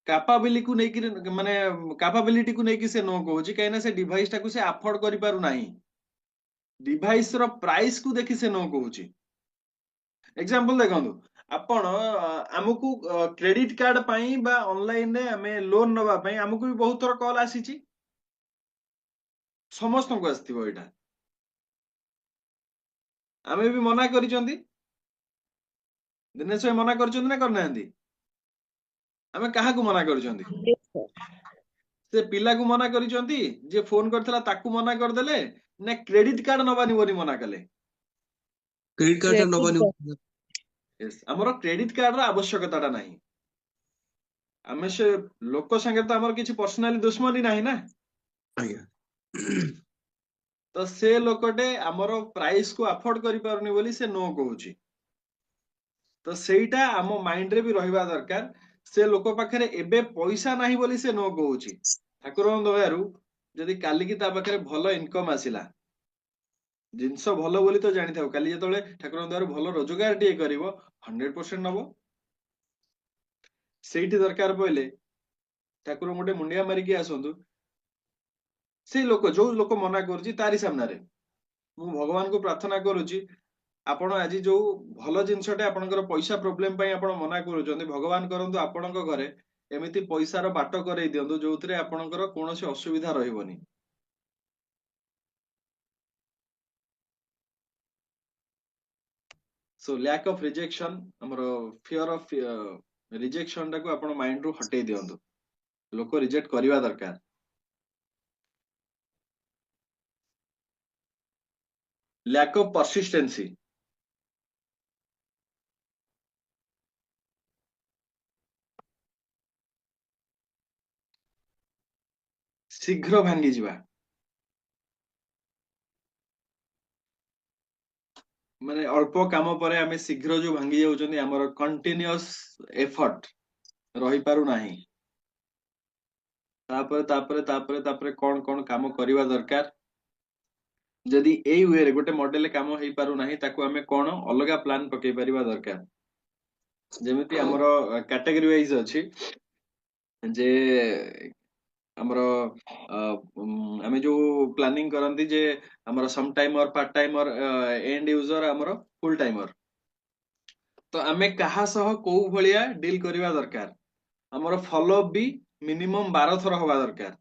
कैपेबिलिटी को नेकी माने कैपेबिलिटी को नेकी से नो कहूची काहे ना से डिवाइस टाको से अफोर्ड करि पारु नाही डिवाइस रो प्राइस को देखि से नो कहूची एग्जांपल देखंतु आपण आमको क्रेडिट कार्ड पई बा ऑनलाइन रे हमें लोन नबा पई आमको भी बहुत थोर कॉल आसीची समस्त को आस्थिबो एटा आमे भी मना करिचंती दिनेश भाई मना करिचंती ना करनांती आमे काहा को मना करिचंती से पिला को मना करिचंती जे फोन करथला ताकू मना कर देले ना क्रेडिट कार्ड नबानी बोली मना कले क्रेडिट कार्ड नबानी यस हमर क्रेडिट कार्ड रा आवश्यकताटा नाही आमे से लोक संगे तो हमर किछि पर्सनली दुश्मनी नाही ना आज्ञा तो से लोकटे हमर प्राइस को अफोर्ड करि पारुनी बोली से नो कहूची तो सेटा हम माइंड रे भी रहिबा दरकार से लोक पाखरे एबे पैसा नाही बोली से नो कहूची ठाकुरन दयारु जदि काली की ता पाखरे भलो इनकम आसिला जिनस भलो बोली तो जानि थाउ काली जतले ठाकुरन दयारु भलो रोजगार टिए करिवो 100% नबो सेठी दरकार पइले ठाकुर गोटे मुंडिया मारी की आसंतु से लोक जो लोक मना करची तारी सामना रे मु भगवान को प्रार्थना करूची आपण आज जो भल जिनसटे आपनकर पैसा प्रॉब्लम पई आपण मना करूचंदी भगवान करंतु आपणक घरे एमिति पैसार बाट करई दियंतु जोउतरे आपणकर कोनोसी असुविधा रहिबोनी सो लैक ऑफ रिजेक्शन हमरो फियर ऑफ रिजेक्शन टाको आपण माइंड रु हटै दियंतु लोक रिजेक्ट करिवा दरकार लैक ऑफ परसिस्टेंसी शीघ्र भांगी जिवा माने अल्प काम परे आमे शीघ्र जो भांगी जाउचंदी हमर कंटीन्यूअस एफर्ट रही पारु नाही तापरे कौन कौन काम करिवा दरकार जदि एई वे रे गोटे मॉडल काम हेई पारु नाही ताको आमे कोन अलगा प्लान पके परिवा दरकार जेमिति हमर कैटेगरी वाइज अछि जे हमर आमे जो प्लानिंग करंती जे हमर some timer part timer and user हमर फुल टाइमर तो आमे कहा सह को भलिया डील करिवा दरकार हमर फॉलो अप भी मिनिमम 12 थर हवा दरकार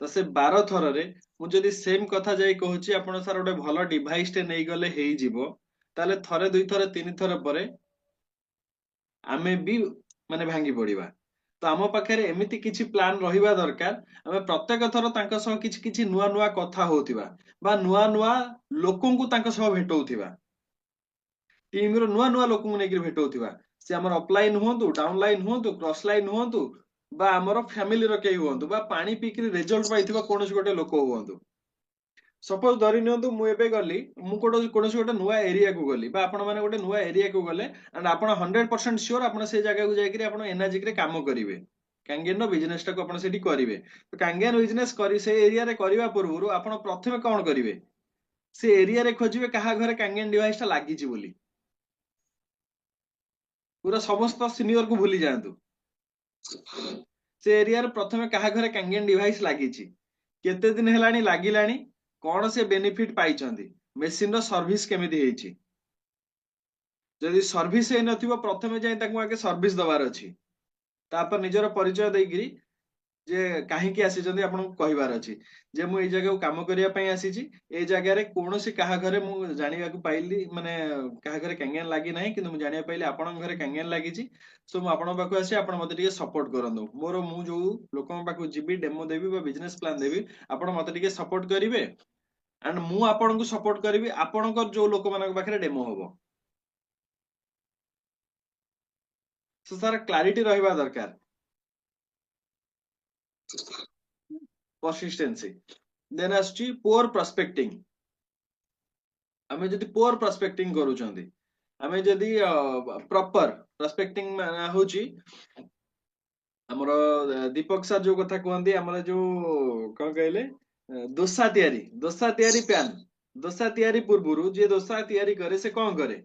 तो से 12 थर रे मु जदी सेम कथा जाई कहूची आपण सर गोटे भलो डिवाइस टे नै गले हेई जिवो ताले थरे दुई थरे तीन थर परे आमे भी माने भांगी पड़िबा तो आम पाखे एमती किसी प्लान रहिबा दरकार आमे प्रत्येक थर तांका सह किछि किछि नुआ नुआ कथा होतिबा बा नुआ नुआ लोकंकु तांका सह भेटौतिबा टीम रो नुआ नुआ लोकंकु नेकि भेटौतिबा से हमर अपलाइन हुअन्तु डाउनलाइन हुअन्तु क्रॉस लाइन हुअन्तु बा हमर फैमिली रो केही हुअन्तु बा पानी पीकरी रिजल्ट पाइथिबा कोनोस गोटे लोक हुअन्तु सपोज धरि नियंतु मु एबे गली मु कोनोस गोटे नुआ एरिया को गली बा आपण माने गोटे नुआ एरिया को गले एंड आपण 100% श्योर आपण से जगह को जाईकरी आपण एनर्जी रे काम करिवे कांगेन रो बिजनेस टाको आपण सेठी करिवे तो कांगेन बिजनेस करी से एरिया रे करबा पूर्वरु आपण प्रथमे कोन करिवे से एरिया रे खोजिवे कहा घरे कांगेन डिवाइस टा लागि छि बोली पूरा समस्त सीनियर को भूली जातु से एरिया रे प्रथमे कहा घरे कांगेन डिवाइस लागि छि केते दिन हेलानी लागिलानी कौन से बेनिफिट पाइचंदी मेसिन रो सर्विस केमिति हेछि जदि सर्विस हे नथिबो प्रथमे जाई ताकू आगे सर्विस दबार अछि तापर निजर परिचय देइगिरी जे काहेकि आसीचंदी आपन कहिबार अछि जे मु ए जगह को काम करिया पई आसीची ए जगह रे कोनोसी काहा घरे मु जानिबा को पाइली माने काहा घरे कांगेन लागि नाही किंतु मु जानिबा पाइली आपन घरे कांगेन लागिची सो मु आपन पाखु आसी आपन मते टिके सपोर्ट करंदो मोर मु जो लोकन पाखु जिबी डेमो देबी बा बिजनेस प्लान देबी आपन मते टिके सपोर्ट करिवे एंड मु आपन को सपोर्ट करबी आपनकर जो लोक मानक पाखरे डेमो होबो सो सारा क्लैरिटी रहिबा दरकार परसिस्टेंसी देन आसची पुअर प्रोस्पेक्टिंग आमे जदी पुअर प्रोस्पेक्टिंग करूचंदी आमे जदी प्रॉपर प्रोस्पेक्टिंग होची हमर दीपक सर जो कथा कहंदी हमर जो कोन कहले दोसा तयारी प्यान दोसा तयारी पूर्वरु जे दोसा तयारी करे से कोन करे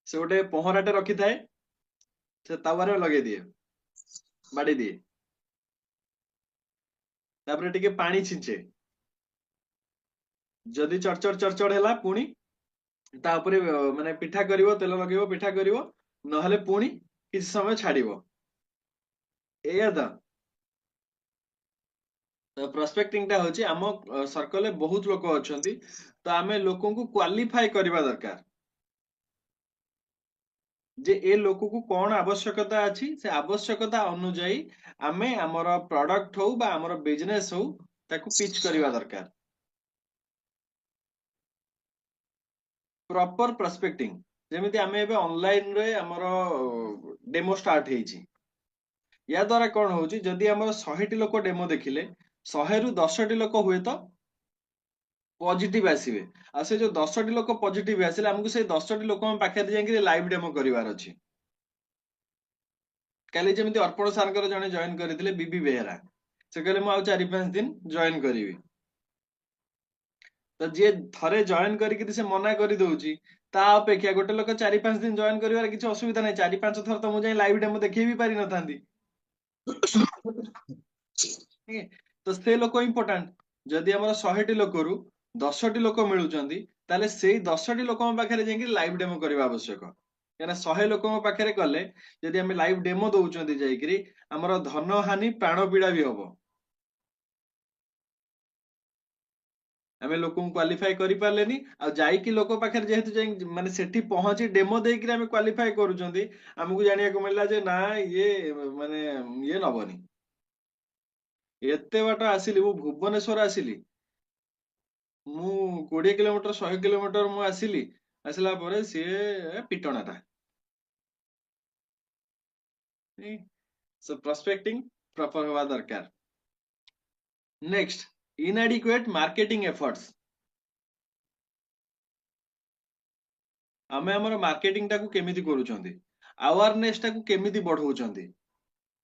से गोटे पहराटे रखी थाए से तावारे लगे दिए बाड़ी दिए तापरे टिके पानी छिंचे जदि चरचर चरचर हैला पुणी ता ऊपर माने पिठा करिवो तेल लगेइबो पिठा करिवो नहले पुणी किछ समय छाडिवो एया तो प्रोस्पेक्टिंग टा होची आम सर्कल रे बहुत लोक अछंती तो आमे लोकन को क्वालिफाई करबा दरकार जे ए लोक को कोन आवश्यकता अछि से आवश्यकता अनुଯାयी आमे हमर प्रोडक्ट हो बा हमर बिजनेस हो ताकू पिच करबा दरकार प्रॉपर प्रोस्पेक्टिंग जेमिति आमे एबे ऑनलाइन रे हमर डेमो स्टार्ट हेची या द्वारा कोन होची जदी हमर 100 टी लोक डेमो देखिले 100 रु 10 टी लोक हुए तो पॉजिटिव आसीबे आ से जो 10 टी लोक पॉजिटिव आसिले हमकु से 10 टी लोक पाखे जाई लाइव डेमो करिवार अछि काली जेमिति अर्पण सारकर जने जॉइन करथिले बीबी बेहरा से कहले मु आ 4-5 दिन जॉइन करिवि तो जे थरे जॉइन करिकि से मना करि दउची ता अपेक्षा गोटे लोक 4-5 दिन जॉइन करिवार किछ असुविधा नै 4-5 थर तो मु जाई लाइव डेमो देखि भी पारि न थांती तो से लोक इंपोर्टेंट जदि हमर 100 टी लोक रु 10 टी लोक मिलुचंदी ताले सेई 10 टी लोक पाखरे जाई लाइव डेमो करबा आवश्यक केना 100 लोक पाखरे कले जदि हम लाइव डेमो दउचंदी जाईकरी हमर धन हानि प्राण पीड़ा भी होबो आमे लोक क्वालिफाई करि पारलेनी आ जाईकी लोक पाखरे जेहेतु जाई माने सेठी पहुंची डेमो देइकरी आमे क्वालिफाई करूचंदी हमकु जानिया को मिलला जे ना ये माने ये नबनी एते बाट आसिली मु भुवनेश्वर आसिली मु 20 किलोमीटर 100 किलोमीटर मु आसिली आसला परे से पिटणाटा सो प्रोस्पेक्टिंग प्रॉपर होवा दरकार नेक्स्ट इनएडिक्वेट मार्केटिंग एफर्ट्स आमे हमर मार्केटिंग टाकू केमिति करूचंदी अवेयरनेस टाकू केमिति बढ़ाउचंदी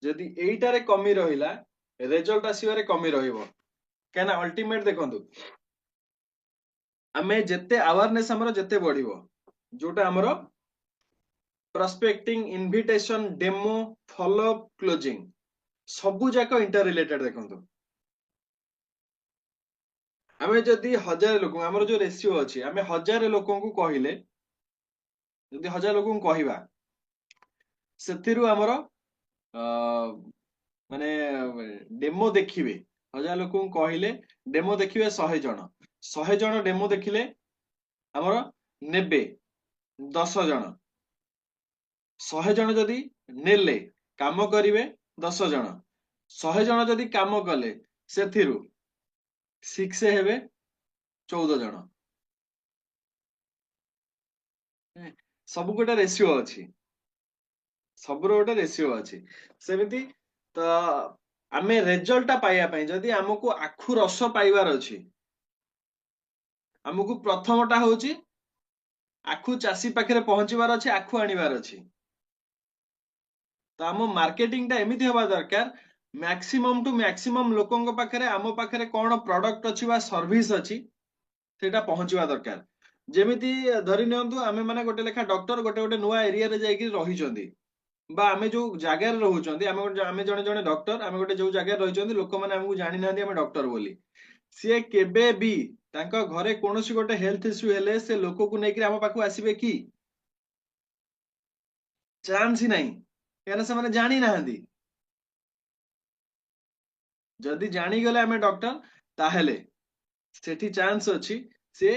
जदि एइटारे कमी रहिला रिजल्ट आसीबारे कमी रहिबो केना अल्टीमेट देखंतु आमे जेते अवेयरनेस हमर जेते बढ़िबो जोटा हमर prospecting invitation demo follow up closing सबु जाक इंटर रिलेटेड देखंतु आमे जदि 1000 लोक हमर जो रेशियो अछि आमे 1000 लोकन को कहिले जदि 1000 लोकन को कहिबा ସେଥିରୁ ଆମର ମାନେ ଡେମୋ ଦେଖିବେ 1000 ଲୋକଙ୍କୁ କହିଲେ ଡେମो ଦେଖିବେ 100 ଜଣ 100 ଜଣ ଡେମो ଦେଖିଲେ ଆମର ନେବେ 10 ଜଣ 100 ଜଣ ଯଦି ନେଲେ କାମ କରିବେ 10 ଜଣ 100 ଜଣ ଯଦି କାମ କଲେ ସେଥିରୁ 6 ହେବେ 14 ଜଣ। ସବୁ ଗୋଟେ ରେସିଓ ଅଛି, ସବୁର ଗୋଟେ ରେସିଓ ଅଛି। ସେମିତି ତ ଆମେ ରେଜଲ୍ଟଟା ପାଇବା ପାଇଁ ଯଦି ଆମକୁ ଆଖୁ ରସ ପାଇବାର ଅଛି, ଆମକୁ ପ୍ରଥମଟା ହଉଛି ଆଖୁ ଚାଷୀ ପାଖରେ ପହଞ୍ଚିବାର ଅଛି, ଆଖୁ ଆଣିବାର ଅଛି। ତ ଆମ ମାର୍କେଟିଂଟା ଏମିତି ହବା ଦରକାର ମ୍ୟାକ୍ସିମମ୍ ଟୁ ମ୍ୟାକ୍ସିମମ୍ ଲୋକଙ୍କ ପାଖରେ ଆମ ପାଖରେ କଣ ପ୍ରଡକ୍ଟ ଅଛି ବା ସର୍ଭିସ ଅଛି ସେଇଟା ପହଞ୍ଚିବା ଦରକାର। ଯେମିତି ଧରି ନିଅନ୍ତୁ ଆମେ ମାନେ ଗୋଟେ ଲେଖା ଡକ୍ଟର ଗୋଟେ ଗୋଟେ ନୂଆ ଏରିଆରେ ଯାଇକି ରହିଛନ୍ତି ବା ଆମେ ଯୋଉ ଜାଗାରେ ରହୁଛନ୍ତି ଆମେ ଜଣେ ଜଣେ ଡକ୍ଟର ଆମେ ଗୋଟେ ଯୋଉ ଜାଗାରେ ରହିଛନ୍ତି ଲୋକମାନେ ଆମକୁ ଜାଣିନାହାନ୍ତି ଆମେ ଡକ୍ଟର ବୋଲି। ସିଏ କେବେ ବି ତାଙ୍କ ଘରେ କୌଣସି ଗୋଟେ ହେଲ୍ଥ ଇସ୍ୟୁ ହେଲେ ସେ ଲୋକକୁ ନେଇକି ଆମ ପାଖକୁ ଆସିବେ କି? ଚାନ୍ସ ହିଁ ନାହିଁ, କାହିଁକିନା ସେମାନେ ଜାଣିନାହାନ୍ତି। ଯଦି ଜାଣିଗଲେ ଆମେ ଡକ୍ଟର ତାହେଲେ ସେଠି ଚାନ୍ସ ଅଛି ସେ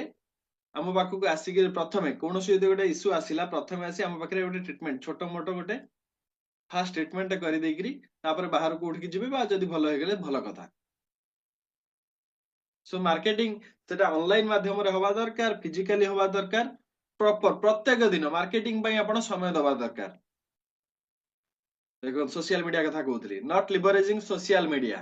ଆମ ପାଖକୁ ଆସିକି ପ୍ରଥମେ କୌଣସି ଯଦି ଗୋଟେ ଇସ୍ୟୁ ଆସିଲା ପ୍ରଥମେ ଆସି ଆମ ପାଖରେ ଗୋଟେ ଟ୍ରିଟମେଣ୍ଟ ଛୋଟ ମୋଟ ଗୋଟେ ଫାଷ୍ଟ ଟ୍ରିଟମେଣ୍ଟ କରିଦେଇକିରି ତାପରେ ବାହାରକୁ ଉଠିକି ଯିବେ ବା ଯଦି ଭଲ ହେଇଗଲେ ଭଲ କଥା। ସୋ ମାର୍କେଟିଂ ସେଟା ଅନଲାଇନ ମାଧ୍ୟମରେ ହବା ଦରକାର, ଫିଜିକାଲି ହବା ଦରକାର, ପ୍ରପର ପ୍ରତ୍ୟେକ ଦିନ ମାର୍କେଟିଂ ପାଇଁ ଆପଣ ସମୟ ଦବା ଦରକାର। ଦେଖନ୍ତୁ ସୋସିଆଲ ମିଡିଆ କଥା କହୁଥିଲି, ନଟ୍ ଲିଭରେଜିଂ ସୋସିଆଲ ମିଡିଆ।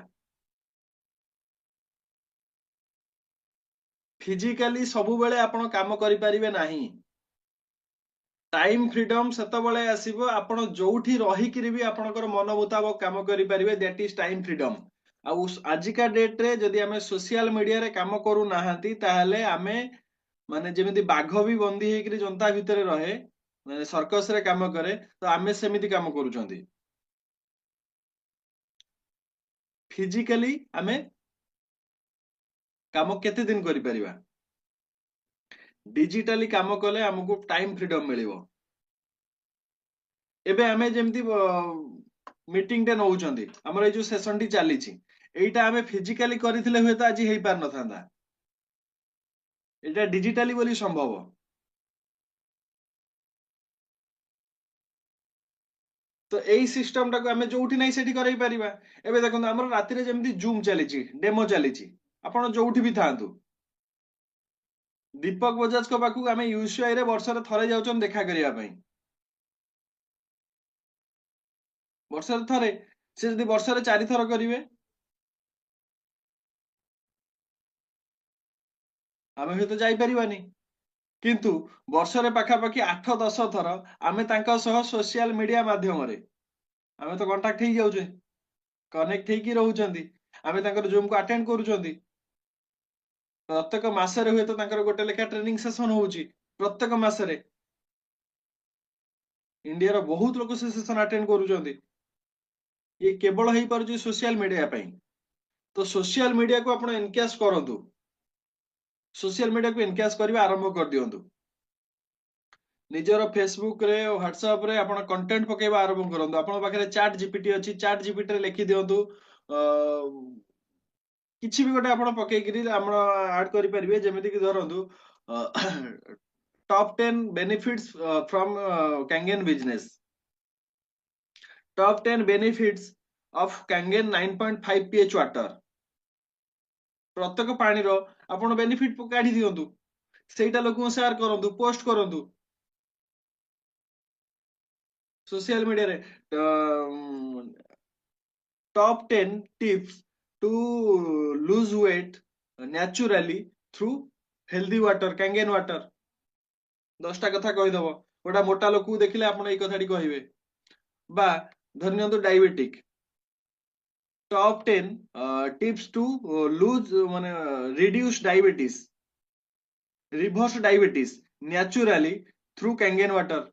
ଫିଜିକାଲି ସବୁବେଳେ ଆପଣ କାମ କରିପାରିବେ ନାହିଁ। ଟାଇମ ଫ୍ରିଡମ ସେତେବେଳେ ଆସିବ ଆପଣ ଯୋଉଠି ରହିକିରି ବି ଆପଣଙ୍କର ମନ ମୁତାବକ କାମ କରିପାରିବେ, ଦ୍ୟାଟ ଇଜ ଟାଇମ ଫ୍ରିଡମ। ଆଉ ଆଜିକା ଡେଟରେ ଯଦି ଆମେ ସୋସିଆଲ ମିଡିଆରେ କାମ କରୁନାହାନ୍ତି ତାହେଲେ ଆମେ ମାନେ ଯେମିତି ବାଘ ବି ବନ୍ଦୀ ହେଇକିରି ଜନ୍ତା ଭିତରେ ରହେ, ମାନେ ସର୍କସ ରେ କାମ କରେ, ତ ଆମେ ସେମିତି କାମ କରୁଛନ୍ତି। ଫିଜିକାଲି ଆମେ କାମ କେତେ ଦିନ କରିପାରିବା? ଡିଜିଟାଲି କାମ କଲେ ଆମକୁ ଟାଇମ ଫ୍ରିଡମ ମିଳିବ। ଏବେ ଆମେ ଯେମିତି ମିଟିଂଟେ ନଉଛନ୍ତି, ଆମର ଏଇ ଯୋଉ ସେସନଟି ଚାଲିଛି, ଏଇଟା ଆମେ ଫିଜିକାଲି କରିଥିଲେ ହୁଏତ ଆଜି ହେଇପାରିନଥାନ୍ତା। ଏଇଟା ଡିଜିଟାଲି ବୋଲି ସମ୍ଭବ। ତ ଏଇ ସିଷ୍ଟମଟାକୁ ଆମେ ଯୋଉଠି ନାହିଁ ସେଠି କରେଇ ପାରିବା। ଏବେ ଦେଖନ୍ତୁ ଆମର ରାତିରେ ଯେମିତି ଜୁମ୍ ଚାଲିଛି, ଡେମୋ ଚାଲିଛି, ଆପଣ ଯୋଉଠି ବି ଥାଆନ୍ତୁ, ଦୀପକ ବଜାଜଙ୍କ ପାଖକୁ ଆମେ ୟୁସିଆଇ ରେ ବର୍ଷରେ ଥରେ ଯାଉଛନ୍ତି ଦେଖା କରିବା ପାଇଁ। ବର୍ଷରେ ଥରେ, ସେ ଯଦି ବର୍ଷରେ 4 ଥର କରିବେ ଆମେ ହୁଏତ ଯାଇପାରିବାନି। କିନ୍ତୁ ବର୍ଷରେ ପାଖାପାଖି 8-10 ଥର ଆମେ ତାଙ୍କ ସହ ସୋସିଆଲ ମିଡିଆ ମାଧ୍ୟମରେ ଆମେ ତ କଣ୍ଟାକ୍ଟ ହେଇଯାଉଛେ, କନେକ୍ଟ ହେଇକି ରହୁଛନ୍ତି, ଆମେ ତାଙ୍କର ଜୁମକୁ ଆଟେଣ୍ଡ କରୁଛନ୍ତି। ପ୍ରତ୍ୟେକ ମାସରେ ହୁଏତ ତାଙ୍କର ଗୋଟେ ଲେଖା ଟ୍ରେନିଂ ସେସନ ହଉଛି, ପ୍ରତ୍ୟେକ ମାସରେ ଇଣ୍ଡିଆର ବହୁତ ଲୋକ ସେ ସେସନ ଆଟେଣ୍ଡ କରୁଛନ୍ତି। ଇଏ କେବଳ ହେଇପାରୁଛି ସୋସିଆଲ ମିଡିଆ ପାଇଁ। ତ ସୋସିଆଲ ମିଡିଆକୁ ଆପଣ ଏନକ୍ୟାଶ କରନ୍ତୁ, ସୋସିଆଲ ମିଡିଆକୁ ଏନକ୍ୟାଶ କରିବା ଆରମ୍ଭ କରିଦିଅନ୍ତୁ। ନିଜର ଫେସବୁକ ରେ ହ୍ୱାଟ୍ସଆପ ରେ ଆପଣ କଣ୍ଟେଣ୍ଟ ପକେଇବା ଆରମ୍ଭ କରନ୍ତୁ। ଆପଣଙ୍କ ପାଖରେ ଚାଟ୍ ଜିପିଟି ଅଛି, ଚାଟ୍ ଜିପିଟି ରେ ଲେଖି ଦିଅନ୍ତୁ କିଛି ବି ଗୋଟେ ଆପଣ ପକେଇକିରି ଆପଣ ଆଡ କରିପାରିବେ। ଯେମିତି କି ଧରନ୍ତୁ top 10 benefits from Kangen business, top 10 benefits of Kangen 9.5 pH water. ପ୍ରତ୍ୟେକ ପାଣିର ଆପଣ ବେନିଫିଟ କାଢି ଦିଅନ୍ତୁ, ସେଇଟା ଲୋକଙ୍କୁ ସେୟାର କରନ୍ତୁ, ପୋଷ୍ଟ କରନ୍ତୁ ସୋସିଆଲ ମିଡିଆରେ। Top 10 tips to lose weight naturally through healthy water, Kangen water. 10ଟା କଥା କହିଦବ। ଗୋଟେ ମୋଟା ଲୋକକୁ ଦେଖିଲେ ଆପଣ ଏଇ କଥାଟି କହିବେ। ବା ଧରି ନିଅନ୍ତୁ diabetic, top 10 tips to lose ମାନେ reduce diabetes, reverse diabetes naturally through Kangen water.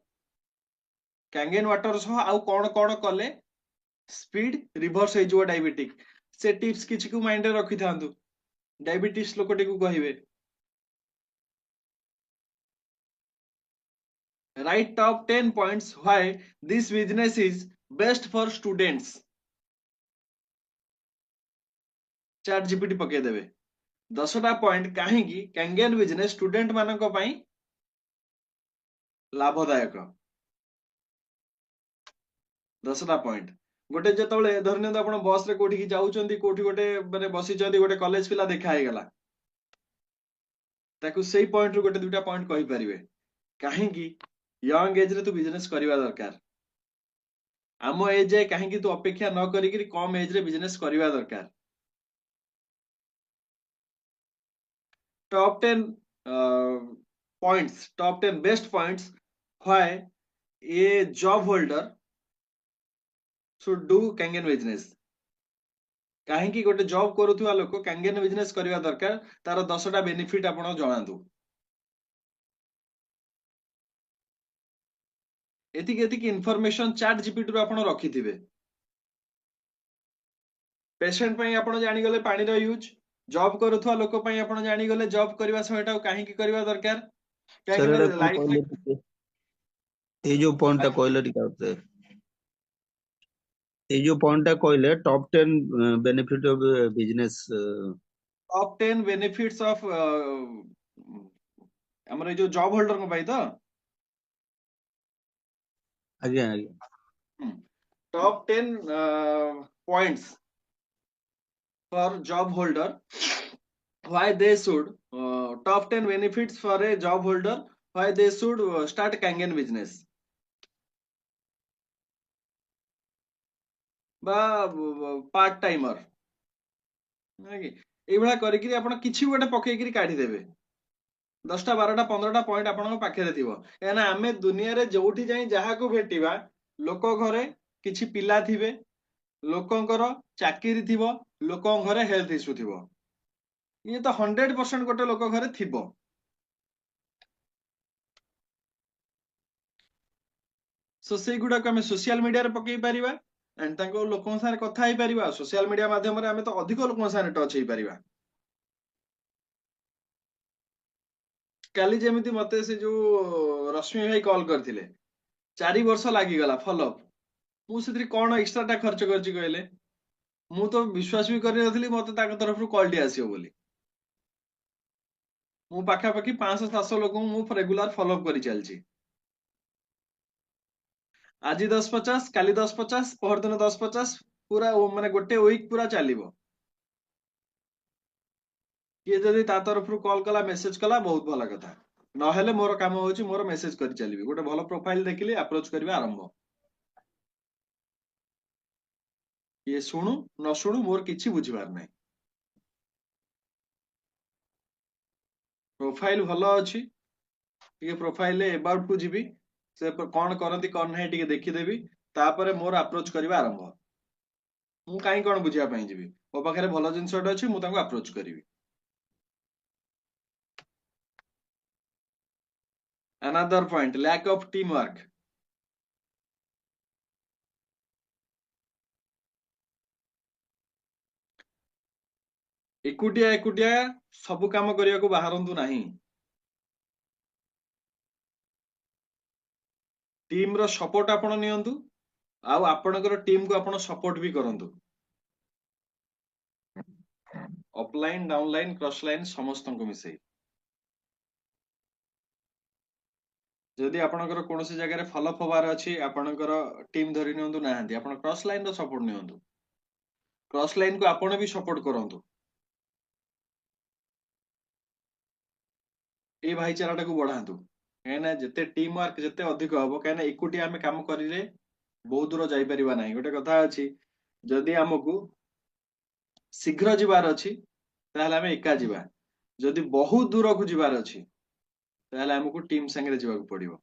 Kangen water ସହ ଆଉ କଣ କଣ କଲେ ସ୍ପିଡ ରିଭର୍ସ ହେଇଯିବ ଡାଇବେଟିକ, ସେ ଟିପ୍ସ କିଛିକୁ ମାଇଣ୍ଡରେ ରଖିଥାନ୍ତୁ, ଡାଇବେଟିସ୍ ଲୋକଟିକୁ କହିବେ। Write top 10 points why this business is best for students. Chat GPT पके देबे 10टा पॉइंट काहेकि कैंगेन बिजनेस स्टूडेंट मानक पई लाभदायक 10टा पॉइंट गोटे जेतबेले धरनियंत आपण बस रे कोठी की जाउचंदी कोठी गोटे माने बसिचंदी गोटे कॉलेज पिला देखा हेगला ताकू सेई पॉइंट रो गोटे दुटा पॉइंट कहि परिबे काहेकि यंग एज रे तू बिजनेस करबा दरकार आम एज काहेकि तू अपेक्षा न करिकि कम एज रे बिजनेस करबा दरकार top 10 points top 10 best points why a job holder should do kangen business काहेकि गोटे जॉब करूथुवा लोक कैंगेन बिजनेस करबा दरकार तार 10टा बेनिफिट आपण जणांतु एतिक एतिक इन्फॉर्मेशन चैट जीपीटी रो आपण रखिथिबे पेशेंट पई आपण जानि गले पानी रो यूज जॉब करूथुवा लोक पई आपण जानि गले जॉब करबा समयटा काहेकि करबा दरकार सर काहेकि एटा कोन लाइफ कहले टिके ए जो पॉइंट टा कहले टिके आउते ए जो पॉइंट टा कहले top 10 benefit of business top 10 benefits of हमर जो जॉब होल्डर को पई तो आज्ञा आज्ञा top 10 points for job holder why they should top 10 benefits for a job holder why they should start kangen business बा पार्ट टाइमर एइभळा करिकि आपण किछि गोटे पकेइकि काढी देबे 10टा 12टा 15टा पॉइंट आपन पाखरे थिबो एना आमे दुनिया रे जोठी जाई जहा को भेटिबा लोक घरे किछि पिला थिबे लोकंकर चाकरी थिबो लोकं घरे हेल्थ इश्यू थिबो ये तो 100% गोटे लोक घरे थिबो सो सेई गुडा को हमें सोशल मीडिया रे पकेइ परिबा एंड ताको लोकन सारे कथा हेइ परिबा सोशल मीडिया माध्यम रे हमें तो अधिक लोकन सारे टच हेइ परिबा काली जेमिति मते से जो रश्मि भाई कॉल करथिले 4 वर्ष लागि गला फॉलो अप मु सेत्री कोन एक्स्ट्रा टा खर्च करछि कहले मु तो विश्वास भी करि नथली मते ताक तरफ रु कॉल डी आसीओ बोली मु पाखा पाखी 500 700 लोक मु रेगुलर फॉलो अप करि चलछि आज 1050 काली 1050 पहर दिन 1050 पूरा माने गोटे वीक पूरा चलिबो किए जदि ता तरफ रु कॉल कला मेसेज कला बहुत भला कथा न हेले मोर काम होछि मोर मेसेज करि चलिबी गोटे भलो प्रोफाइल देखिली अप्रोच करबा आरंभ ये शुणु न शुणु मोर किछि बुझिबार नै प्रोफाइल भलो अछि ये प्रोफाइल अबाउट को जीबी से कोन करंती कोन नै टिके देखि देबी तापरे मोर अप्रोच करबा आरंभ मु काई कोन बुझिया पई जीबी ओ पाखरे भलो जिंसट अछि मु ताको अप्रोच करबी another point lack of teamwork एकुटिया एकुटिया सब काम करिया को बाहरंतु नाही टीम रो सपोर्ट आपण नियंतु आउ आपणकर टीम को आपण सपोर्ट भी करंतु ऑफलाइन डाउनलाइन क्रॉस लाइन समस्त को मिसई जदि आपणकर कोनोसी जगह रे फॉलो अप होबार अछि आपणकर टीम धरि नियंतु नाहंती आपण क्रॉस लाइन रो सपोर्ट नियंतु क्रॉस लाइन को आपण भी सपोर्ट करंतु ए भाईचाराटा को बढ़ातु कहना जते टीम वर्क जते अधिक हबो कहना एकुटी आमे काम करिले बहुत दूर जाई परिबा नाही गोटे कथा अछि जदि हमकु शीघ्र जिबार अछि ताहले आमे एका जिबा जदि बहुत दूर को जिबार अछि ताहले हमकु टीम संगे जिबा को पड़िबो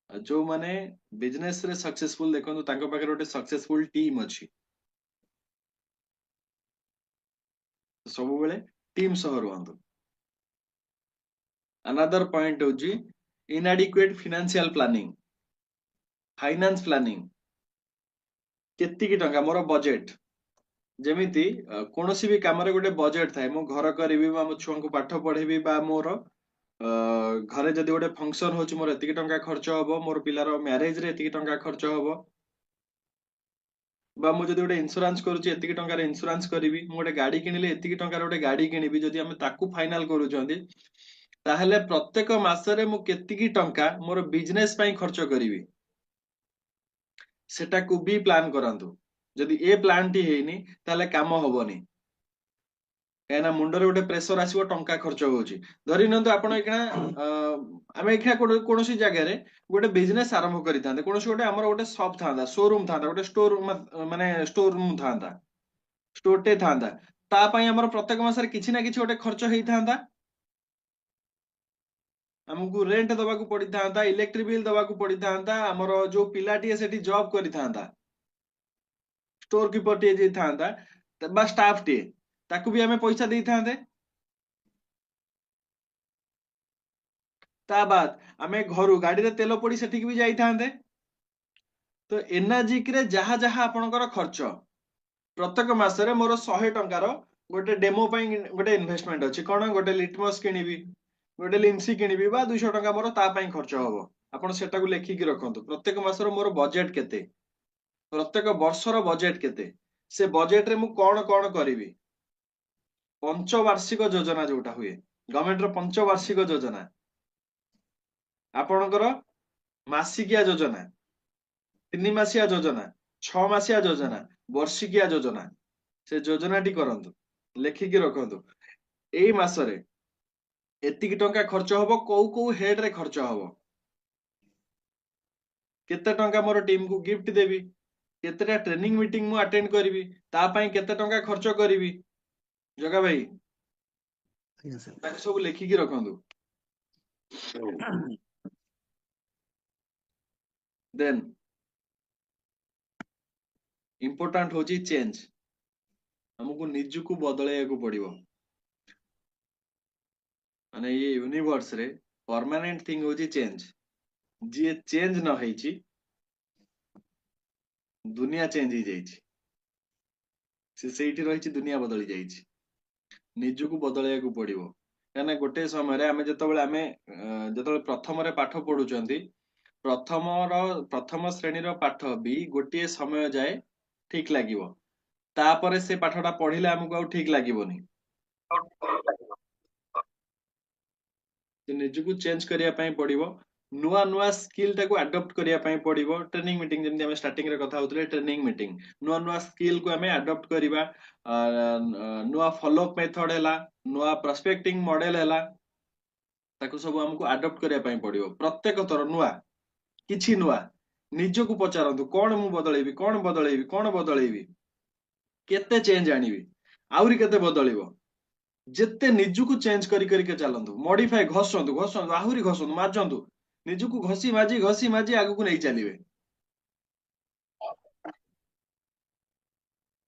जो माने बिजनेस रे सक्सेसफुल देखंतु तांको पाखे गोटे सक्सेसफुल टीम अछि सब बेले टीम सह रहंतु another point होजी inadequate financial planning finance planning केति की टंका मोर बजेट जेमिति कोनोसी भी काम रे गोटे बजेट थाए मो घर करबी बा मो छुआ को पाठ पढेबी बा मोर ଘରେ ଯଦି ଗୋଟେ ଫଙ୍କସନ ହଉଛି ମୋର ଏତିକି ଟଙ୍କା ଖର୍ଚ୍ଚ ହବ, ମୋର ପିଲାର ମ୍ୟାରେଜ ରେ ଏତିକି ଟଙ୍କା ଖର୍ଚ୍ଚ ହବ, ବା ମୁଁ ଯଦି ଗୋଟେ ଇନ୍ସୁରାନ୍ସ କରୁଛି ଏତିକି ଟଙ୍କାର ଇନ୍ସୁରାନ୍ସ କରିବି, ମୁଁ ଗୋଟେ ଗାଡି କିଣିଲେ ଏତିକି ଟଙ୍କାର ଗୋଟେ ଗାଡି କିଣିବି, ଯଦି ଆମେ ତାକୁ ଫାଇନାଲ କରୁଛନ୍ତି ତାହେଲେ ପ୍ରତ୍ୟେକ ମାସରେ ମୁଁ କେତିକି ଟଙ୍କା ମୋର ବିଜନେସ ପାଇଁ ଖର୍ଚ୍ଚ କରିବି ସେଟାକୁ ବି ପ୍ଲାନ୍ କରନ୍ତୁ। ଯଦି ଏ ପ୍ଲାନ୍ ଟି ହେଇନି ତାହେଲେ କାମ ହବନି। କାହିଁକିନା ମୁଣ୍ଡରେ ଗୋଟେ ପ୍ରେସର ଆସିବ, ଟଙ୍କା ଖର୍ଚ୍ଚ ହଉଛି। ଧରି ନିଅନ୍ତୁ ଆପଣ ଏଇଖିଣା ଆମେ ଏଇଖିଣା କୌଣସି ଜାଗାରେ ଗୋଟେ ବିଜନେସ ଆରମ୍ଭ କରିଥାନ୍ତେ, କୌଣସି ଗୋଟେ ଆମର ଗୋଟେ ସପ୍ ଥାନ୍ତା, ଶୋରୁମ ଥାନ୍ତା, ଗୋଟେ ଷ୍ଟୋର ମାନେ ଷ୍ଟୋର ରୁମ ଥାନ୍ତା, ଷ୍ଟୋରଟେ ଥାନ୍ତା, ତା ପାଇଁ ଆମର ପ୍ରତ୍ୟେକ ମାସରେ କିଛି ନା କିଛି ଗୋଟେ ଖର୍ଚ୍ଚ ହେଇଥାନ୍ତା। ଆମକୁ ରେଣ୍ଟ ଦବାକୁ ପଡିଥାନ୍ତା, ଇଲେକ୍ଟ୍ରି ବିଲ୍ ଦବାକୁ ପଡିଥାନ୍ତା, ଆମର ଯୋଉ ପିଲାଟିଏ ସେଠି ଜବ୍ କରିଥାନ୍ତା, ଷ୍ଟୋର କିପର ଟିଏ ଯିଏ ଥାନ୍ତା ବା ଷ୍ଟାଫ ଟିଏ, ତାକୁ ବି ଆମେ ପଇସା ଦେଇଥାନ୍ତେ। ତା ବାଦ ଆମେ ଘରୁ ଗାଡିରେ ତେଲ ପଡି ସେଠିକି ବି ଯାଇଥାନ୍ତେ। ତ ଏନର୍ଜିକରେ ଯାହା ଯାହା ଆପଣଙ୍କର ଖର୍ଚ୍ଚ, ପ୍ରତ୍ୟେକ ମାସରେ ମୋର 100 ଟଙ୍କାର ଗୋଟେ ଡେମୋ ପାଇଁ ଗୋଟେ ଇନଭେଷ୍ଟମେଣ୍ଟ ଅଛି, କଣ ଗୋଟେ ଲିଟମସ୍ କିଣିବି, ଗୋଟେ ଲିମ୍ସି କିଣିବି, ବା 200 ଟଙ୍କା ମୋର ତା ପାଇଁ ଖର୍ଚ୍ଚ ହବ। ଆପଣ ସେଟାକୁ ଲେଖିକି ରଖନ୍ତୁ, ପ୍ରତ୍ୟେକ ମାସର ମୋର ବଜେଟ କେତେ, ପ୍ରତ୍ୟେକ ବର୍ଷର ବଜେଟ କେତେ, ସେ ବଜେଟରେ ମୁଁ କଣ କଣ କରିବି। ପଞ୍ଚବାର୍ଷିକ ଯୋଜନା ଯୋଉଟା ହୁଏ, ଗଭର୍ଣମେଣ୍ଟର ପଞ୍ଚବାର୍ଷିକ ଯୋଜନା, ଆପଣଙ୍କର ମାସିକିଆ ଯୋଜନା, 3 ମାସିଆ ଯୋଜନା, 6 ମାସିଆ ଯୋଜନା, ବର୍ଷିକିଆ ଯୋଜନା, ସେ ଯୋଜନାଟି କରନ୍ତୁ, ଲେଖିକି ରଖନ୍ତୁ। ଏଇ ମାସରେ ଏତିକି ଟଙ୍କା ଖର୍ଚ୍ଚ ହବ, କୋଉ କୋଉ ହେଡ ରେ ଖର୍ଚ୍ଚ ହବ, କେତେ ଟଙ୍କା ମୋର ଟିମକୁ ଗିଫ୍ଟ ଦେବି, କେତେଟା ଟ୍ରେନିଂ ମିଟିଂ ମୁଁ ଆଟେଣ୍ଡ କରିବି, ତା ପାଇଁ କେତେ ଟଙ୍କା ଖର୍ଚ୍ଚ କରିବି। ଜଗା ଭାଇ, ଆଜ୍ଞା ସାର୍। ତାକୁ ସବୁ ଲେଖିକି ରଖନ୍ତୁ। ଦେନ୍ ଇମ୍ପୋର୍ଟାଣ୍ଟ ହଉଛି ଚେଞ୍ଜ। ଆମକୁ ନିଜକୁ ବଦଳେଇବାକୁ ପଡିବ। ମାନେ ଏଇ ୟୁନିଭର୍ସ ରେ ପରମାନେଣ୍ଟ ଥିଙ୍ଗ ହଉଛି ଚେଞ୍ଜ। ଯିଏ ଚେଞ୍ଜ ନ ହେଇଛି, ଦୁନିଆ ଚେଞ୍ଜ ହେଇଯାଇଛି, ସେ ସେଇଠି ରହିଛି, ଦୁନିଆ ବଦଳି ଯାଇଛି। ନିଜକୁ ବଦଳେଇବାକୁ ପଡିବ। କାହିଁକିନା ଗୋଟେ ସମୟରେ ଆମେ ଯେତେବେଳେ ପ୍ରଥମରେ ପାଠ ପଢୁଛନ୍ତି, ପ୍ରଥମ ଶ୍ରେଣୀର ପାଠ ବି ଗୋଟିଏ ସମୟ ଯାଏ ଠିକ ଲାଗିବ, ତାପରେ ସେ ପାଠଟା ପଢିଲେ ଆମକୁ ଆଉ ଠିକ ଲାଗିବନି। ନିଜକୁ ଚେଞ୍ଜ କରିବା ପାଇଁ ପଡିବ, ନୂଆ ନୂଆ ସ୍କିଲ୍ ଟାକୁ ଆଡପ୍ଟ କରିବା ପାଇଁ ପଡିବ। ଟ୍ରେନିଂ ମିଟିଂ, ଯେମିତି ଆମେ ଷ୍ଟାର୍ଟିଂ ରେ କଥା ହଉଥିଲେ, ଟ୍ରେନିଂ ମିଟିଂ, ନୂଆ ନୂଆ ସ୍କିଲ୍ କୁ ଆମେ ଆଡପ୍ଟ କରିବା। ନୂଆ ଫଲୋ ଅପ୍ ମେଥଡ ହେଲା, ନୂଆ ପ୍ରସ୍ପେକ୍ଟିଂ ମଡେଲ ହେଲା, ତାକୁ ସବୁ ଆମକୁ ଆଡପ୍ଟ କରିବା ପାଇଁ ପଡିବ। ପ୍ରତ୍ୟେକ ଥର ନୂଆ କିଛି ନୂଆ। ନିଜକୁ ପଚାରନ୍ତୁ, କଣ ମୁଁ ବଦଳେଇବି, କଣ ବଦଳେଇବି, କଣ ବଦଳେଇବି, କେତେ ଚେଞ୍ଜ ଆଣିବି, ଆହୁରି କେତେ ବଦଳିବ। ଯେତେ ନିଜକୁ ଚେଞ୍ଜ କରିକି ଚାଲନ୍ତୁ, ମଡିଫାଏ, ଘଷନ୍ତୁ ଘଷନ୍ତୁ, ଆହୁରି ଘଷନ୍ତୁ, ମାଜନ୍ତୁ, ନିଜକୁ ଘଷି ମାଜି ଆଗକୁ ନେଇ ଚାଲିବେ।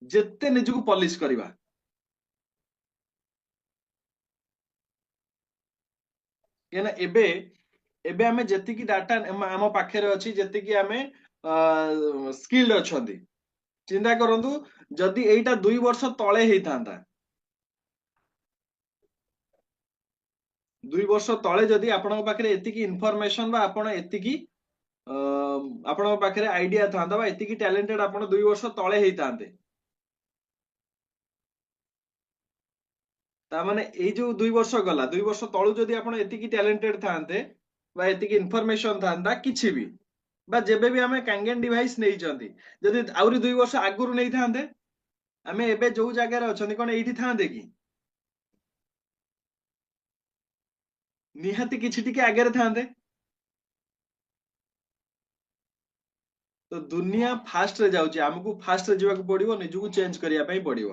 ଯେତେ ନିଜକୁ ପଲିଶ କରିବା। କାହିଁକିନା ଏବେ ଏବେ ଆମେ ଯେତିକି ଡାଟା ଆମ ପାଖରେ ଅଛି, ଯେତିକି ଆମେ ସ୍କିଲ୍ଡ ଅଛନ୍ତି, ଚିନ୍ତା କରନ୍ତୁ ଯଦି ଏଇଟା 2 ବର୍ଷ ତଳେ ହେଇଥାନ୍ତା, 2 ବର୍ଷ ତଳେ ଯଦି ଆପଣଙ୍କ ପାଖରେ ଏତିକି ଇନଫରମେସନ ବା ଆପଣ ଏତିକି ଆପଣଙ୍କ ପାଖରେ ଆଇଡିଆ ଥାନ୍ତା, ବା ଏତିକି ଟ୍ୟାଲେଣ୍ଟେଡ ଆପଣ 2 ବର୍ଷ ତଳେ ହେଇଥାନ୍ତେ, ତାମାନେ ଏଇ ଯୋଉ 2 ବର୍ଷ ଗଲା, 2 ବର୍ଷ ତଳୁ ଯଦି ଆପଣ ଏତିକି ଟ୍ୟାଲେଣ୍ଟେଡ ଥାନ୍ତେ ବା ଏତିକି ଇନଫରମେସନ ଥାନ୍ତା, କିଛି ବି, ବା ଯେବେ ବି ଆମେ କାଙ୍ଗେନ ଡିଭାଇସ ନେଇଛନ୍ତି, ଯଦି ଆହୁରି 2 ବର୍ଷ ଆଗରୁ ନେଇଥାନ୍ତେ, ଆମେ ଏବେ ଯୋଉ ଜାଗାରେ ଅଛନ୍ତି କଣ ଏଇଠି ଥାନ୍ତେ କି? ନିହାତି କିଛି ଟିକେ ଆଗରେ ଥାନ୍ତେ। ତ ଦୁନିଆ ଫାଷ୍ଟରେ ଯାଉଛି, ଆମକୁ ଫାଷ୍ଟରେ ଯିବାକୁ ପଡିବ, ନିଜକୁ ଚେଞ୍ଜ କରିବା ପାଇଁ ପଡିବ।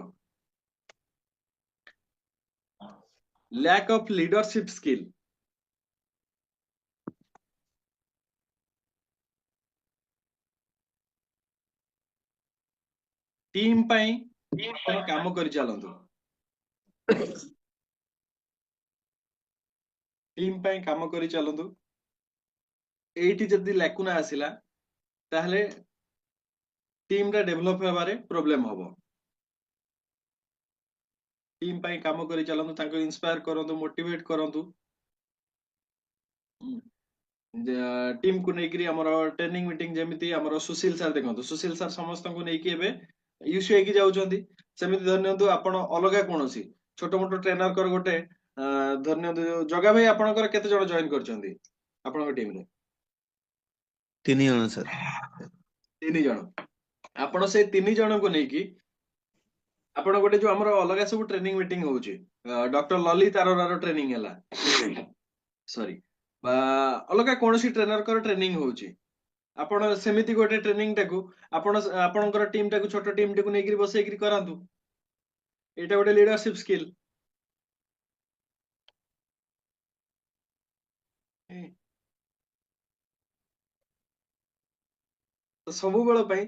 Lack of leadership skill. Team ପାଇଁ ଆପଣ କାମ କରି ଚାଲନ୍ତୁ। ଟିମ୍ ପାଇଁ କାମ କରି ଚାଲନ୍ତୁ। ଏଇଠି ଯଦି ଲାକୁନା ଆସିଲା, ତାହେଲେ ଟିମ୍ ଟା ଡେଭଲପ ହେବାରେ ପ୍ରୋବ୍ଲେମ ହବ। ଟିମ୍ ପାଇଁ କାମ କରି ଚାଲନ୍ତୁ, ତାଙ୍କୁ ଇନ୍ସପାୟାର କରନ୍ତୁ, ମୋଟିଭେଟ କରନ୍ତୁ। टीम को नेकरी हमर ट्रेनिंग मीटिंग जेमिति हमर सुशील सर देखंतु सुशील सर समस्त को नेकी एबे यूसीआई की जाउछंती सेमिति धन्यंतु आपण अलगा कोनोसी छोटो मोटो ट्रेनर कर गोटे धन्यंतु जगा भाई आपणकर केते जण जॉइन करछंती आपणकर टीम रे 3 जण सर 3 जण आपण से 3 जण को नेकी आपण गोटे जो हमर अलगा सब ट्रेनिंग मीटिंग होउची डॉक्टर ललित अरोरा रो ट्रेनिंग हैला सॉरी बा अलगा कोनोसी ट्रेनर कर ट्रेनिंग होउची आपण सेमिति गोटे ट्रेनिंग टाकू आपण आपणकर टीम टाकू छोटो टीम टाकू नेकरी बसेकरी करांतु एटा गोटे लीडरशिप स्किल तो ସବୁବେଳ ପାଇଁ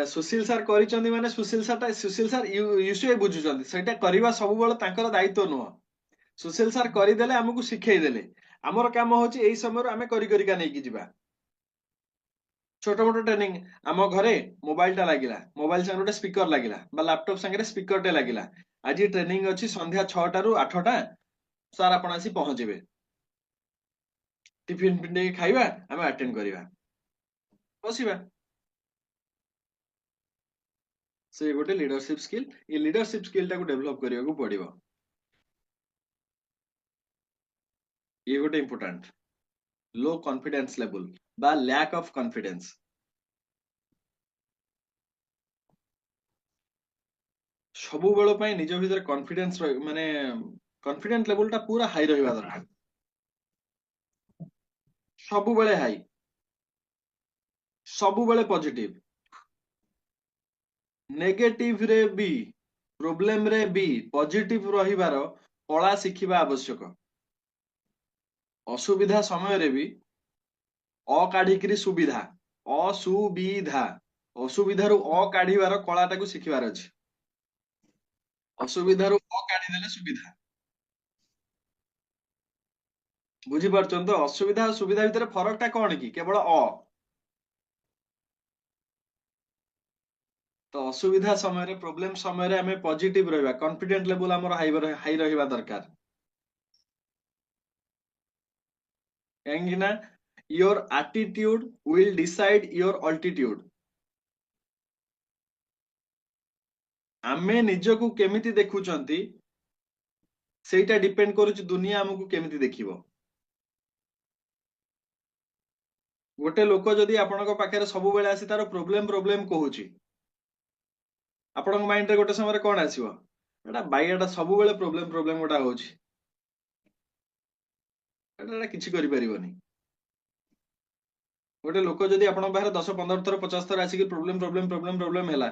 ସୁଶୀଲ ସାର୍ କରିଛନ୍ତି ମାନେ ସୁଶୀଲ ସାର୍ ୟୁସିଆଇ ବୁଝୁଛନ୍ତି ସେଇଟା କରିବା ସବୁବେଳେ ତାଙ୍କର ଦାୟିତ୍ୱ ନୁହଁ ସୁଶୀଲ ସାର୍ କରିଦେଲେ ଆମକୁ ଶିଖେଇ ଦେଲେ ଆମର କାମ ହଉଛି ଏଇ ସମୟରୁ ଆମେ କରି କରିକା ନେଇକି ଯିବା ଛୋଟ ମୋଟ ଟ୍ରେନିଂ ଆମ ଘରେ ମୋବାଇଲ ଟା ଲାଗିଲା ମୋବାଇଲ ସାଙ୍ଗରେ ଗୋଟେ ସ୍ପିକର ଲାଗିଲା ବା ଲାପଟପ ସାଙ୍ଗରେ ସ୍ପିକର ଟେ ଲାଗିଲା ଆଜି ଟ୍ରେନିଂ ଅଛି ସନ୍ଧ୍ୟା 6ଟା ରୁ 8ଟା ସାର୍ ଆପଣ ଆସି ପହଞ୍ଚିବେ ଟିଫିନ ପିଣ୍ଡେ ଖାଇବା ଆମେ ଆଟେଣ୍ଡ କରିବା ବସିବା से गोटे लीडरशिप स्किल ये लीडरशिप स्किल टाको डेवलप करने पड़ो ये गोटे इंपोर्टेंट लो कॉन्फिडेंस लेवल बा लैक ऑफ कॉन्फिडेंस सबु बेलो पई निज भीतर कॉन्फिडेंस माने कॉन्फिडेंस लेवल टा पूरा हाई रहिबा दरकार सबु बेले हाई सबु बेले पॉजिटिव नेगेटिव रे भी प्रॉब्लम रे भी पॉजिटिव रहिबार कला शिखिबा आवश्यक असुविधा समय रे भी अकाढ़िकी सुविधा असुविधा असुविधा रू अकाढ़ार कला टाको शिखिबार अछि असुविधा रू अकाढ़ी देले सुविधा बुझी पारछन तो असुविधा और सुविधा भितर फरक टा कोन की केवल तो असुविधा समय रे प्रॉब्लम समय रे हमें पॉजिटिव रहबा कॉन्फिडेंट लेवल हमर हाई रहबा दरकार काहेकि your attitude will decide your altitude आमे निजको केमिति देखुचंती सेटा डिपेंड करूची दुनिया हमकु केमिति देखिबो गोटे लोक जदि आपणक पाखरे सब बेले आसी तार प्रॉब्लम प्रॉब्लम कहूची आपणक माइंड रे गोटे समय कोन आसीबो एटा बाइयाटा सब बेले प्रॉब्लम प्रॉब्लम गोटा होची एटा किछि करि परिबोनी गोटे लोक जदि आपणक बाहर 10-15 थर 50 थर आसी कि प्रॉब्लम प्रॉब्लम प्रॉब्लम प्रॉब्लम हैला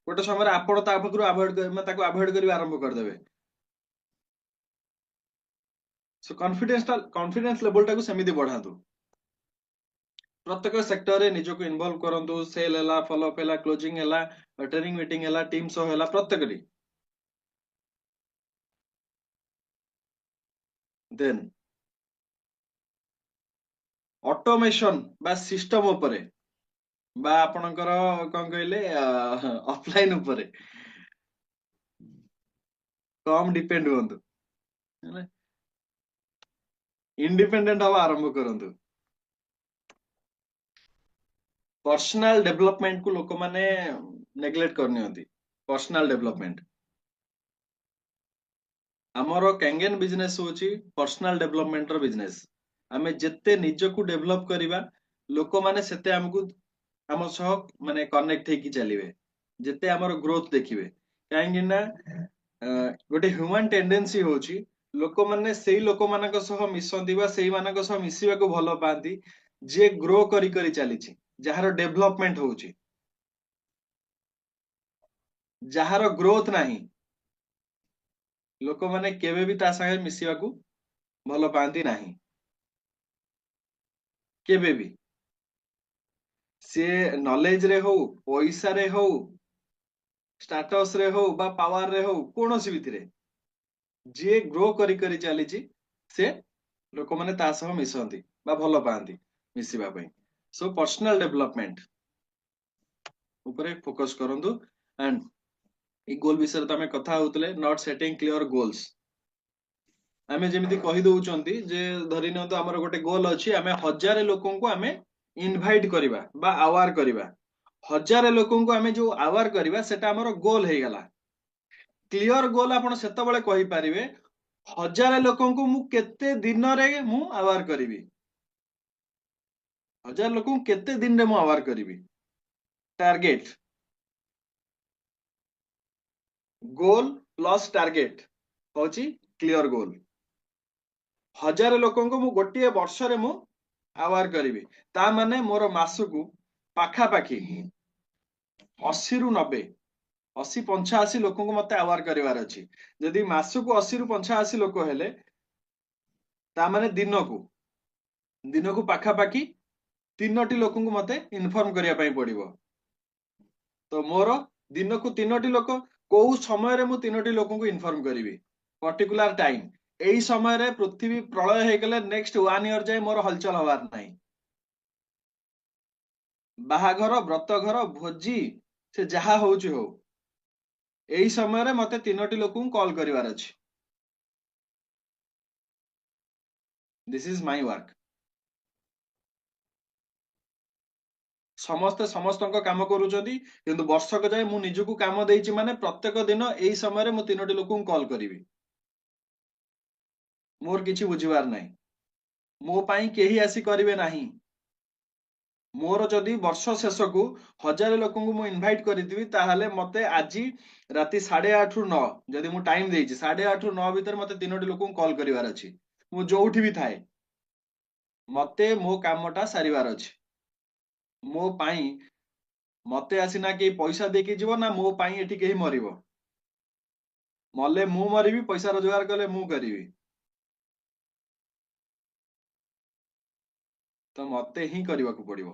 गोटे समय आपण ता पाखरु अवॉइड करिवा आरंभ कर देबे सो कॉन्फिडेंस लेवल टाको सेमिति बढ़ातु प्रत्येक सेक्टर रे निजको इन्वॉल्व करंतु सेल हैला फॉलो अप हैला क्लोजिंग हैला ट्रेनिंग मीटिंग हैला टीम शो हैला प्रत्येक री देन ऑटोमेशन बा सिस्टम उपरे बा आपणकर कोन कहले ऑफलाइन उपरे कम डिपेंड होंतु इंडिपेंडेंट हवा आरंभ करंतु पर्सनल डेवलपमेंट को लोक माने नेग्लेक्ट करनी होती पर्सनल डेवलपमेंट आमर कैंगेन बिजनेस होची पर्सनल डेवलपमेंट रो बिजनेस आमे जेते निजको डेवलप करिबा लोक माने सेते हमकु हम सह माने कनेक्ट हेकी चलिबे जेते हमर ग्रोथ देखिबे काहेकि ना गोटे ह्यूमन टेंडेंसी होची लोक माने सेही लोक मानक सह मिसंती बा सेही मानक सह मिसिबा को भलो पांती जे ग्रो करी करी चलीची जहार डेवलपमेंट होची जहार ग्रोथ नाही लोक माने केबे भी ता संगे मिसिबा को भलो पांती नाही केबे भी से नॉलेज रे हो पैसा रे हो स्टेटस रे हो बा पावर रे हो कोनोसी भितरे जे ग्रो करी करी चलीची से लोक माने ता सह मिसंती बा भलो पांती मिसिबा पई सो पर्सनल डेवलपमेंट ऊपर फोकस करंतु एंड ई गोल विषय तमे कथा होतले नॉट सेटिंग क्लियर गोल्स आमे जेमिति कहि दउचंती जे धरि न तो हमर गोटे गोल अछि आमे 1000 लोकन को आमे इनवाइट करिबा बा अवार करिबा 1000 लोकन को आमे जो अवार करिबा सेटा हमर गोल हे गला क्लियर गोल आपण सेते बेले कहि परिबे 1000 लोकन को मु केते दिन रे मु अवार करिवि 1000 लोकन केते दिन रे मु अवार करिवि टारगेट गोल प्लस टारगेट होची क्लियर गोल 1000 लोकन को मु गोटिए वर्ष रे मु अवार करिवि ता माने मोर मासकु पाखा पाखी 80 रु 90 80 85 लोक को मते अवार करिवार अछि जदि मासकु 80 रु 85 लोक हेले ता माने दिनकु पाखा पाखी 3टी लोक को मते इन्फॉर्म करिया पई पड़िबो तो मोर दिनकु 3टी लोक कोउ समय रे मु 3टी लोक को इन्फॉर्म करिवि पर्टिकुलर टाइम एई समय रे पृथ्वी प्रलय हे गेले नेक्स्ट 1 ईयर जाय मोर हलचल हवार नाही बाहाघर व्रतघर भोजी से जहा होउची हो एई समय रे मते 3टी लोक को कॉल करिवार अछि दिस इज माय वर्क ସମସ୍ତେ ସମସ୍ତଙ୍କ କାମ କରୁଛନ୍ତି କିନ୍ତୁ ବର୍ଷକ ଯାଏ ମୁଁ ନିଜକୁ କାମ ଦେଇଛି ମାନେ ପ୍ରତ୍ୟେକ ଦିନ ଏଇ ସମୟରେ ମୁଁ 3ଟି ଲୋକଙ୍କୁ କଲ୍ କରିବି ମୋର କିଛି ବୁଝିବାର ନାହିଁ ମୋ ପାଇଁ କେହି ଆସି କରିବେ ନାହିଁ ମୋର ଯଦି ବର୍ଷ ଶେଷକୁ 1000 ଲୋକଙ୍କୁ ମୁଁ ଇନଭାଇଟ୍ କରିଥିବି ତାହେଲେ ମତେ ଆଜି ରାତି 8:30 ରୁ 9 ଯଦି ମୁଁ ଟାଇମ ଦେଇଛି 8:30 ରୁ 9 ଭିତରେ ମତେ 3ଟି ଲୋକଙ୍କୁ କଲ୍ କରିବାର ଅଛି ମୁଁ ଯୋଉଠି ବି ଥାଏ ମତେ ମୋ କାମଟା ସାରିବାର ଅଛି ମୋ ପାଇଁ ମତେ ଆସିନା କେହି ପଇସା ଦେଇକି ଯିବ ନା ମୋ ପାଇଁ ଏଠି କେହି ମରିବ ମଲେ ମୁଁ ମରିବି ପଇସା ରୋଜଗାର କଲେ ମୁଁ କରିବି ତ ମତେ ହିଁ କରିବାକୁ ପଡିବ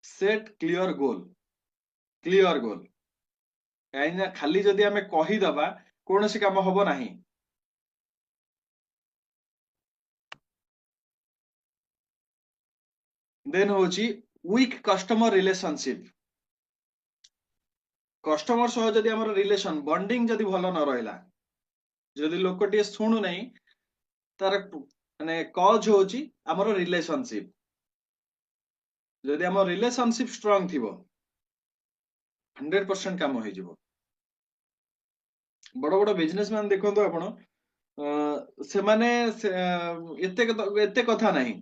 ସେଟ୍ କ୍ଲିୟର ଗୋଲ କାହିଁକି ନା ଖାଲି ଯଦି ଆମେ କହିଦବା କୌଣସି କାମ ହବ ନାହିଁ ଦେନ୍ ହଉଛି ୱିକ୍ କଷ୍ଟମର ରିଲେସନସିପ କଷ୍ଟମର ସହ ଯଦି ଆମର ରିଲେସନ ବଣ୍ଡିଙ୍ଗ ଯଦି ଭଲ ନ ରହିଲା ଯଦି ଲୋକଟିଏ ଶୁଣୁ ନାହିଁ ତାର ମାନେ କଜ ହଉଛି ଆମର ରିଲେସନସିପ ଯଦି ଆମ ରିଲେସନସିପ ଷ୍ଟ୍ରଙ୍ଗ ଥିବ 100% କାମ ହେଇଯିବ ବଡ ବଡ ବିଜନେସମ୍ୟାନ ଦେଖନ୍ତୁ ଆପଣ ସେମାନେ ଏତେ କଥା ନାହିଁ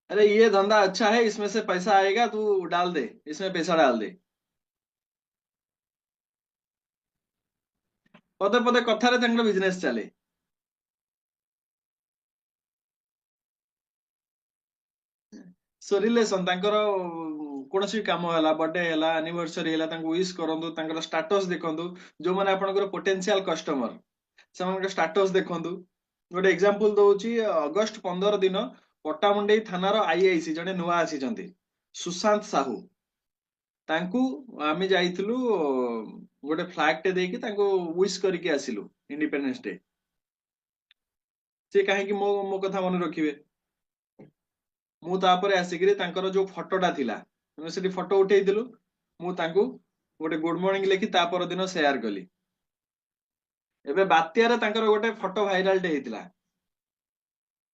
अरे ये धंधा अच्छा है इसमें से पैसा आएगा तू डाल दे इसमें पैसा डाल दे पदे पदे कथारे तांकर बिजनेस चले सो रिलेशन तांकर कोनोसी काम होला बर्थडे होला एनिवर्सरी होला तांको विश करंतु तांकर स्टेटस देखंतु जो माने आपनकर पोटेंशियल कस्टमर सेमानकर स्टेटस देखंतु गोटे एग्जांपल दउची अगस्त 15 दिन पट्टामुंडेई थानार आईआईसी जने नुआ आसीचंती सुशांत साहू तांकू आमे जाइथिलु गोटे फ्लैग टे देकी तांको विश करके आसिलु इंडिपेंडेंस डे से काहे कि मो कथा मन रखिबे ମୁଁ ତାପରେ ଆସିକିରି ତାଙ୍କର ଯୋଉ ଫଟୋଟା ଥିଲା ଆମେ ସେଠି ଫଟୋ ଉଠେଇଥିଲୁ ମୁଁ ତାଙ୍କୁ ଗୋଟେ ଗୁଡ ମର୍ଣ୍ଣିଂ ଲେଖି ତା ପରଦିନ ସେୟାର କଲି ଏବେ ବାତ୍ୟାରେ ତାଙ୍କର ଗୋଟେ ଫଟୋ ଭାଇରାଲଟେ ହେଇଥିଲା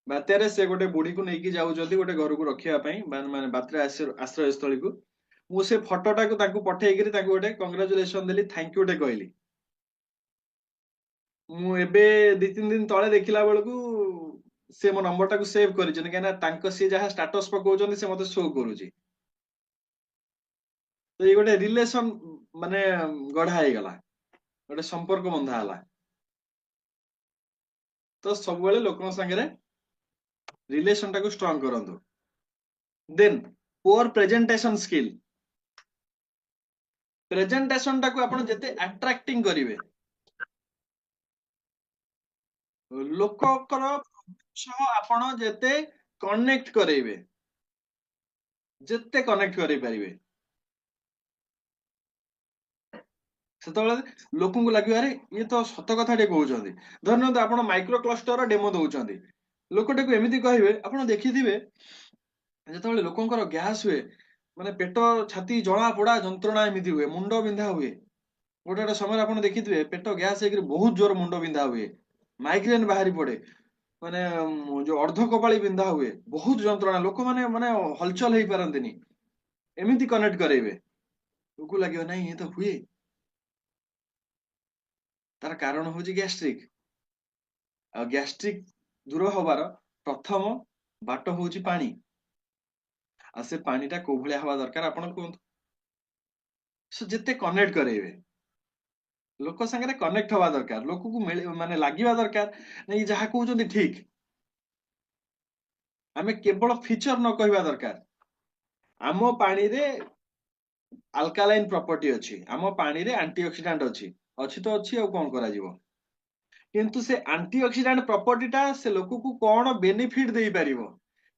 ବାତ୍ୟାରେ ସେ ଗୋଟେ ବୁଢୀକୁ ନେଇକି ଯାଉଛନ୍ତି ଗୋଟେ ଘରକୁ ରଖିବା ପାଇଁ ମାନେ ବାତ୍ୟା ଆଶ୍ରୟସ୍ଥଳୀକୁ ମୁଁ ସେ ଫଟୋଟାକୁ ତାଙ୍କୁ ପଠେଇକିରି ତାଙ୍କୁ ଗୋଟେ କଂଗ୍ରାଚୁଲେସନ ଦେଲି ଥ୍ୟାଙ୍କ ୟୁ ଟେ କହିଲି ମୁଁ ଏବେ 2-3 ଦିନ ତଳେ ଦେଖିଲା ବେଳକୁ ସେ ମୋ ନମ୍ବର ଟାକୁ ସେଭ୍ କରିଛନ୍ତି କାହିଁକିନା ତାଙ୍କ ସିଏ ଯାହା ଷ୍ଟାଟସ ପକଉଛନ୍ତି ସେ ମତେ ଶୋ କରୁଛି ତ ଏଇ ଗୋଟେ ରିଲେସନ ମାନେ ଗଢା ହେଇଗଲା ଗୋଟେ ସମ୍ପର୍କ ବନ୍ଧା ହେଲା ତ ସବୁବେଳେ ଲୋକଙ୍କ ସାଙ୍ଗରେ ରିଲେସନ ଟାକୁ ଷ୍ଟ୍ରଙ୍ଗ କରନ୍ତୁ ଦେନ୍ ପୁଅର ପ୍ରେଜେଣ୍ଟେସନ ସ୍କିଲ ପ୍ରେଜେଣ୍ଟେସନ ଟାକୁ ଆପଣ ଯେତେ ଆଟ୍ରାକ୍ଟିଂ କରିବେ ଲୋକଙ୍କର ସହ ଆପଣ ଯେତେ କନେକ୍ଟ କରେଇବେ ଯେତେ କନେକ୍ଟ କରେଇ ପାରିବେ ସେତେବେଳେ ଲୋକଙ୍କୁ ଲାଗିବ ଆରେ ଇଏ ତ ସତ କଥାଟେ କହୁଛନ୍ତି ଧରିନିଅନ୍ତୁ ଆପଣ ମାଇକ୍ରୋ କ୍ଲଷ୍ଟର ଡେମୋ ଦଉଛନ୍ତି ଲୋକଟାକୁ ଏମିତି କହିବେ ଆପଣ ଦେଖିଥିବେ ଯେତେବେଳେ ଲୋକଙ୍କର ଗ୍ୟାସ୍ ହୁଏ ମାନେ ପେଟ ଛାତି ଜଳା ପୋଡା ଯନ୍ତ୍ରଣା ଏମିତି ହୁଏ ମୁଣ୍ଡ ବିନ୍ଧା ହୁଏ ଗୋଟେ ଗୋଟେ ସମୟରେ ଆପଣ ଦେଖିଥିବେ ପେଟ ଗ୍ୟାସ୍ ହେଇକିରି ବହୁତ ଜୋର ମୁଣ୍ଡ ବିନ୍ଧା ହୁଏ ମାଇଗ୍ରେନ ବାହାରି ପଡେ, ମାନେ ଯୋଉ ଅର୍ଦ୍ଧ କପାଳି ବିନ୍ଧା ହୁଏ, ବହୁତ ଯନ୍ତ୍ରଣା, ଲୋକମାନେ ମାନେ ହଲଚଲ ହେଇପାରନ୍ତିନି, ଏମିତି କନେକ୍ଟ କରେଇବେ, ଲୋକ ଲାଗିବ ନାଇଁ ଏ ତ ହୁଏ। ତାର କାରଣ ହଉଛି ଗ୍ୟାଷ୍ଟ୍ରିକ। ଆଉ ଗ୍ୟାଷ୍ଟ୍ରିକ ଦୂର ହବାର ପ୍ରଥମ ବାଟ ହଉଛି ପାଣି। ଆଉ ସେ ପାଣିଟା କୋଉ ଭଳିଆ ହବା ଦରକାର ଆପଣ କୁହନ୍ତୁ? ସେ ଯେତେ କନେକ୍ଟ କରେଇବେ, ଲୋକ ସାଙ୍ଗରେ କନେକ୍ଟ ହବା ଦରକାର, ଲୋକକୁ ମାନେ ଲାଗିବା ଦରକାର ନାଇଁ ଯାହା କହୁଛନ୍ତି ଠିକ। ଆମେ କେବଳ ଫିଚର ନ କହିବା ଦରକାର, ଆମ ପାଣିରେ ଆଲକାଲାଇନ ପ୍ରପର୍ଟି ଅଛି, ଆମ ପାଣିରେ ଆଣ୍ଟିଅକ୍ସିଡାଣ୍ଟ ଅଛି, ଅଛି ତ ଅଛି ଆଉ କଣ କରାଯିବ। କିନ୍ତୁ ସେ ଆଣ୍ଟିଅକ୍ସିଡାଣ୍ଟ ପ୍ରପର୍ଟିଟା ସେ ଲୋକକୁ କଣ ବେନିଫିଟ ଦେଇପାରିବ,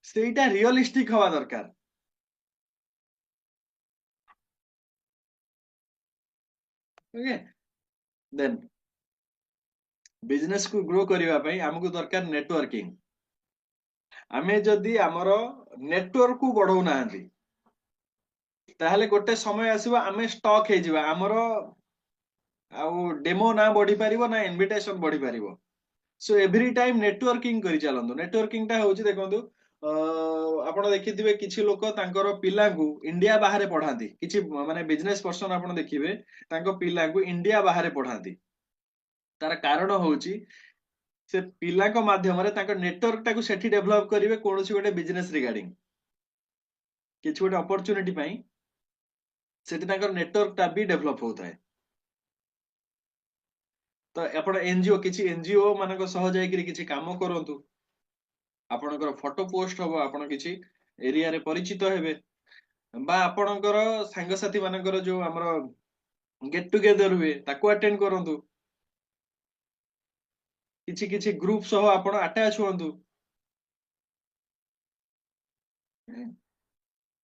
ସେଇଟା ରିଅଲିଷ୍ଟିକ ହବା ଦରକାର। ଓକେ, ଦେନ୍ ବିଜନେସ କୁ ଗ୍ରୋ କରିବା ପାଇଁ ଆମକୁ ଦରକାର ନେଟୱାର୍କିଂ। ଆମେ ଯଦି ଆମର ନେଟୱାର୍କ କୁ ବଢଉନାହାନ୍ତି, ତାହେଲେ ଗୋଟେ ସମୟ ଆସିବ ଆମେ ଷ୍ଟକ୍ ହେଇଯିବା, ଆମର ଆଉ ଡେମୋ ନା ବଢି ପାରିବ ନା ଇନଭିଟେସନ ବଢି ପାରିବ। ସୋ ଏଭ୍ରି ଟାଇମ ନେଟୱାର୍କିଂ କରି ଚାଲନ୍ତୁ। ନେଟୱାର୍କିଂ ଟା ହଉଛି ଦେଖନ୍ତୁ, ଆପଣ ଦେଖିଥିବେ କିଛି ଲୋକ ତାଙ୍କର ପିଲାଙ୍କୁ ଇଣ୍ଡିଆ ବାହାରେ ପଢାନ୍ତି, କିଛି ମାନେ ବିଜନେସ ପର୍ସନ ଆପଣ ଦେଖିବେ ତାଙ୍କ ପିଲାଙ୍କୁ ଇଣ୍ଡିଆ ବାହାରେ ପଢାନ୍ତି। ତାର କାରଣ ହଉଛି ସେ ପିଲାଙ୍କ ମାଧ୍ୟମରେ ତାଙ୍କ ନେଟୱାର୍କ ଟାକୁ ସେଠି ଡେଭଲପ କରିବେ, କୌଣସି ଗୋଟେ ବିଜନେସ ରିଗାର୍ଡିଂ କିଛି ଗୋଟେ ଅପରଚୁନିଟି ପାଇଁ ସେଠି ତାଙ୍କର ନେଟୱାର୍କ ଟା ବି ଡେଭଲପ ହଉଥାଏ। ତ ଆପଣ ଏନଜିଓ, କିଛି ଏନଜିଓ ମାନଙ୍କ ସହ ଯାଇକିରି କିଛି କାମ କରନ୍ତୁ, ଆପଣଙ୍କର ଫଟୋ ପୋଷ୍ଟ ହବ, ଆପଣ କିଛି ଏରିଆରେ ପରିଚିତ ହେବେ, ବା ଆପଣଙ୍କର ସାଙ୍ଗସାଥି ମାନଙ୍କର ଯୋଉ ଆମର ଗେଟ ଟୁଗେଦର ହୁଏ ତାକୁ ଆଟେଣ୍ଡ କରନ୍ତୁ, କିଛି କିଛି ଗ୍ରୁପ ସହ ଆପଣ ଆଟାଚ ହୁଅନ୍ତୁ।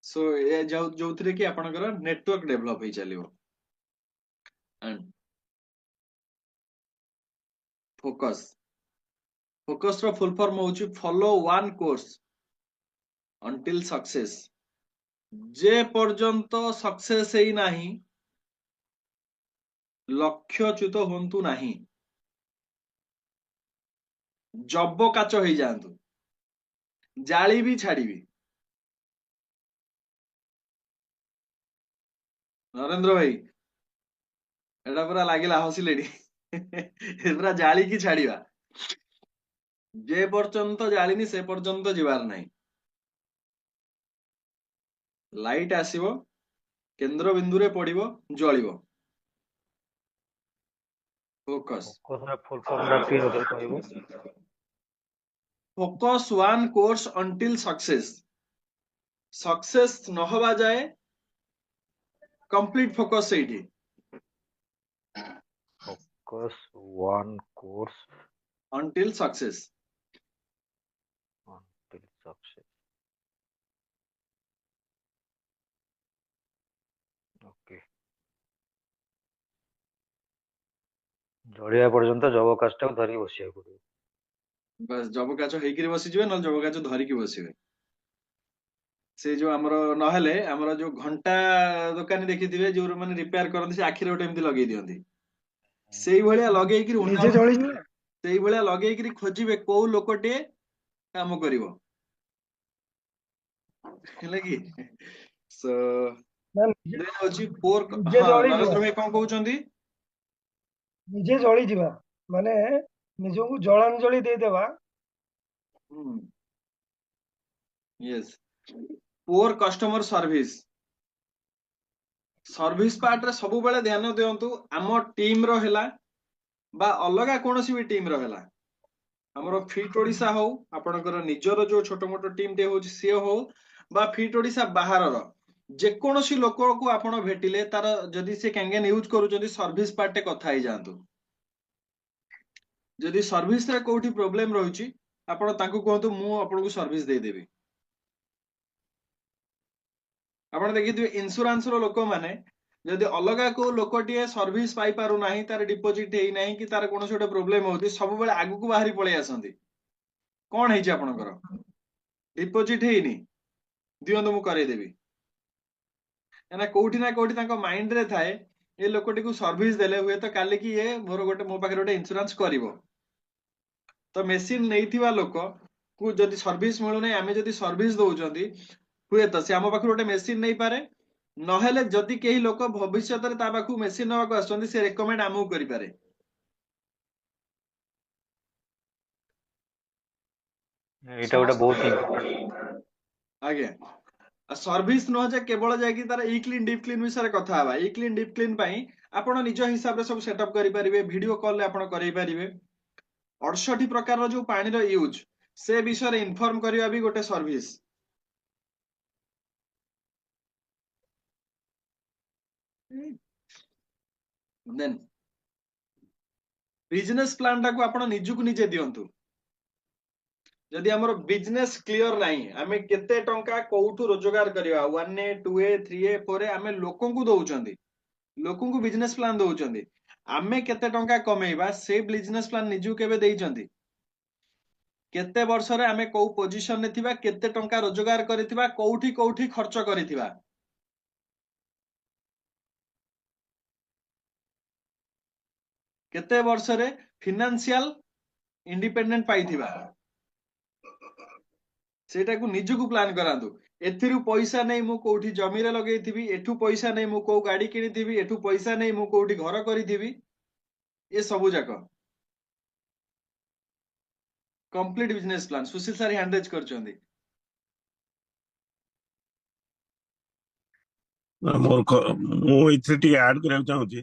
ସୋ ଏ ଯୋଉଥିରେ କି ଆପଣଙ୍କର ନେଟୱାର୍କ ଡେଭଲପ ହେଇ ଚାଲିବ। ଆଣ୍ଡ ଫୋକସ, ଫୋକସ ର ଫୁଲ ଫର୍ମ ହଉଛି follow one course until success। ଯେ ପର୍ଯ୍ୟନ୍ତ ସକ୍ସେସ ହେଇନାହିଁ ଲକ୍ଷ୍ୟଚ୍ୟୁତ ହୁଅନ୍ତୁ ନାହିଁ, ଜବ କାଚ ହେଇଯାଆନ୍ତୁ, ଜାଳି ବି ଛାଡିବି। ନରେନ୍ଦ୍ର ଭାଇ, ଏଟା ପୁରା ଲାଗିଲା, ହସିଲେଣି। ପୁରା ଜାଳିକି ଛାଡିବା, ଯେ ପର୍ଯ୍ୟନ୍ତ ଜାଳିନି ସେ ପର୍ଯ୍ୟନ୍ତ ଯିବାର ନାହିଁ। ଲାଇଟ୍ ଆସିବ, କେନ୍ଦ୍ର ବିନ୍ଦୁରେ ପଡିବ, ଜଳିବ। ଫୋକସ, ଫୋକସର ଫୁଲ ଫର୍ମ ଟା ପ୍ଲିଜ ଆଉଥରେ କହିବ। Focus one course until success। Success ନହବା ଯାଏ କମ୍ପ୍ଲିଟ ଫୋକସ ସେଇଠି। Focus one course until success। until success। Okay, ଜଳିବା ପର୍ଯ୍ୟନ୍ତ ଯବ କାଚଟାକୁ ଧରିକି ବସିବାକୁ ପଡିବ। ବାସ୍, ଯବ କାଚ ହେଇକିରି ବସିଯିବେ, ନହେଲେ ଯବ କାଚ ଧରିକି ବସିବେ। ସେ ଯୋଉ ଆମର ନହେଲେ ଆମର ଯୋଉ ଘଣ୍ଟା ଦୋକାନୀ ଦେଖିଥିବେ, ଯୋଉ ମାନେ ରିପେୟାର କରନ୍ତି, ସେ ଆଖିରେ ଗୋଟେ ଏମିତି ଲଗେଇ ଦିଅନ୍ତି, ସେଇଭଳିଆ ଲଗେଇକିରି ନିଜେ ଜଳିଯିବେ। ସେଇଭଳିଆ ଲଗେଇକିରି ଖୋଜିବେ କୋଉ ଲୋକଟିଏ କାମ କରିବ, ହେଲା କି? ସୋ ନା ହଉଛି ପୋର। ନିଜେ ହଁ, ଜଳିଯିବା, ନରେନ୍ଦ୍ର ଭାଇ କଣ କହୁଛନ୍ତି? ନିଜେ ଜଳିଯିବା ମାନେ ନିଜକୁ ଜଳାଞ୍ଜଳି ଦେଇଦେବା। Yes, poor customer service. Service ପାର୍ଟରେ ସବୁବେଳେ ଧ୍ୟାନ ଦିଅନ୍ତୁ। ଆମ ଟିମ ର ହେଲା ବା ଅଲଗା କୌଣସି ବି ଟିମ ର ହେଲା, ଆମର ଫିଟ୍ ଓଡିଶା ହଉ, ଆପଣଙ୍କର ନିଜର ଯୋଉ ଛୋଟ ମୋଟ ଟିମ ଟେ ହଉଛି ସିଏ ହଉ, ବା ଫିଟ୍ ଓଡିଶା ବାହାରର ଯେକୌଣସି ଲୋକକୁ ଆପଣ ଭେଟିଲେ, ତାର ଯଦି ସେ କ୍ୟାଙ୍ଗେନ ୟୁଜ କରୁଛନ୍ତି, ସର୍ଭିସ ପାର୍ଟରେ କଥା ହେଇଯାଆନ୍ତୁ। ଯଦି ସର୍ଭିସରେ କୋଉଠି ପ୍ରୋବ୍ଲେମ ରହୁଛି, ଆପଣ ତାଙ୍କୁ କୁହନ୍ତୁ ମୁଁ ଆପଣଙ୍କୁ ସର୍ଭିସ ଦେଇଦେବି। ଆପଣ ଦେଖିଥିବେ ଇନ୍ସୁରାନ୍ସ ର ଲୋକମାନେ ଯଦି ଅଲଗା କୋଉ ଲୋକଟିଏ ସର୍ଭିସ ପାଇପାରୁନାହିଁ, ତାର ଡିପୋଜିଟ ହେଇନାହିଁ କି ତାର କୌଣସି ଗୋଟେ ପ୍ରୋବ୍ଲେମ ହଉଛି, ସବୁବେଳେ ଆଗକୁ ବାହାରି ପଳେଇ ଆସନ୍ତି। କଣ ହେଇଛି ଆପଣଙ୍କର? ଡିପୋଜିଟ ହେଇନି, ଦିଅନ୍ତୁ ମୁଁ କରେଇଦେବି। କାହିଁକିନା କୋଉଠି ନା କୋଉଠି ତାଙ୍କ ମାଇଣ୍ଡ ରେ ଥାଏ, ଏ ଲୋକଟିକୁ ସର୍ଭିସ ଦେଲେ ହୁଏତ କାଲି କି ଇଏ ମୋ ପାଖରେ ଗୋଟେ ଇନ୍ସୁରାନ୍ସ କରିବ। तो मेसीन नहीं लोक को जदि सर्विस मिलूना आम जदि सर्विस दौरान हुए तो सी आम पाखु गोटे मेसीन नहीं पारे नहेले जदि कई लोक भविष्य पाखु मेसीन नाक आसुँच से रेकमेंड आमको करें ଏଇଟା ଗୋଟେ ବହୁତ important आज्ञा सर्विस नुह जे केवल जाकि तार इ क्लीन डीप क्लीन विषय कथा हवा इ क्लीन डीप क्लीन पई आपण निज हिसाब रे सब सेटअप करि परिबे वीडियो कॉल रे आपण करि परिबे 68 प्रकार रो जो पानी रो यूज से विषय रे इन्फॉर्म करिवा भी गोटे सर्विस देन बिजनेस प्लान टाको आपण निजुक निजे दियंतु जदि हमर बिजनेस क्लियर नाही आमे केते टंका कोउठु रोजगार करिवा 1A 2A 3A 4A आमे लोकन को दउचंदी लोकन को बिजनेस प्लान दउचंदी आमे केते टंका कमेइबा से बिजनेस प्लान निजु केबे देइचंदी केते वर्ष रे आमे को पोजीशन ने थिबा केते टंका रोजगार करिथिबा कोउठी कोउठी खर्च करिथिबा केते वर्ष रे फाइनेंशियल इंडिपेंडेंट पाइथिबा सेटा को निजु प्लान करांतु एथिरु पैसा नै मु कोउठी जमी रे लगेइथिबी एठु पैसा नै मु को गाड़ी किनिथिबी एठु पैसा नै मु कोउठी घर करिथिबी ये सबु जाक कंप्लीट बिजनेस प्लान सुशील सर हैंडल करचंदी ମୁଁ ଏଥିରେ ଟିକେ ଆଡ୍ କରିବାକୁ ଚାହୁଁଛି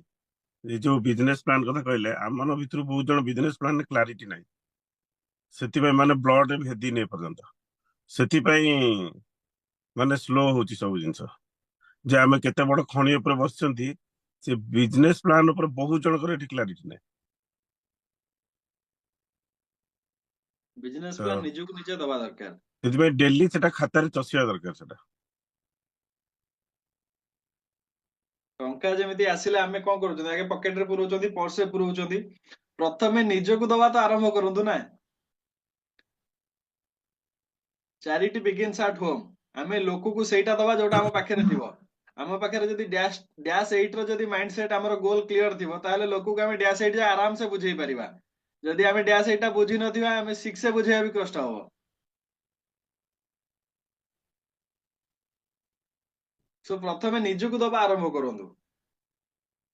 ଏ ଯୋଉ ବିଜନେସ ପ୍ଲାନ କଥା କହିଲେ ଆମ ଭିତରୁ ବହୁତ ଜଣ ବିଜନେସ ପ୍ଲାନ କ୍ଲାରିଟି ନାହିଁ ସେଥିପାଇଁ ମାନେ ବ୍ଲଡ ଭେଦିନି ଏପର୍ଯ୍ୟନ୍ତ ସେଥିପାଇଁ ମାନେ ସ୍ଲୋ ହଉଛି ସବୁ ଜିନିଷ ଯେ ଆମେ କେତେ ବଡ ଖଣି ଉପରେ ବସିଛନ୍ତି ସେ ବିଜନେସ ପ୍ଲାନ ଉପରେ ବହୁତ ଜଣଙ୍କର ଏଠି କ୍ଲାରିଟି ନାହିଁ बिजनेस ତ प्लान निजु को निजे दबा दरकार ସେଥିପାଇଁ ଡେଲି ସେଟା ଖାତାରେ ଚଷିବା ଦରକାର ସେଟା टंका जेमिति आसिले आमे कोन करूछन आगे पॉकेट रे पुरउछंती पर्स रे पुरउछंती प्रथमे निज को दबा तो आरंभ करंतु ना चैरिटी बिगिन्स एट होम आमे लोक को सेटा दबा जोटा हम पाखे रे थिबो हम पाखे रे जदी डैश डैश 8 रो जदी माइंडसेट हमर गोल क्लियर थिबो ताले लोक को आमे डैश 8 जे आराम से बुझेई परिबा जदी आमे डैश 8 टा बुझी नथिबा आमे 6 से बुझेया भी कष्ट हो सो प्रथमे निज को दबा आरंभ करंतु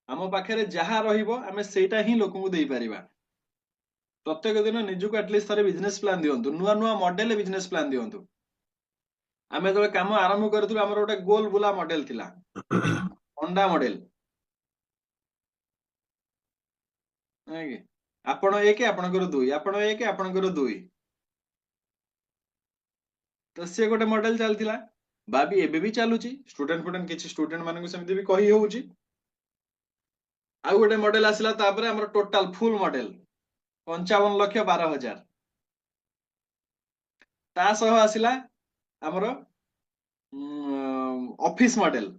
आम पाखे जहाँ रहिबो आमे सेटा ही लोक को देई परिबा प्रत्येक दिन निज को एटलिस्ट थरे बिजनेस प्लान दियंतु नुआ नुआ मॉडल बिजनेस प्लान दियंतु आमे जो काम आरंभ करथुलु हमर गोटे गोल बुला मॉडल थिला अंडा मॉडल नाकी आपण एक आपणकर दुई आपण एक आपणकर दुई तो से गोटे मॉडल चलथिला बाबी एबे भी चालुची स्टूडेंट किछि स्टूडेंट मानन को समिति भी कहि होउची आ गोटे मॉडल आसिला तापरे हमर टोटल फुल मॉडल 55,12,000 ता सह आसिला हमर ऑफिस मॉडल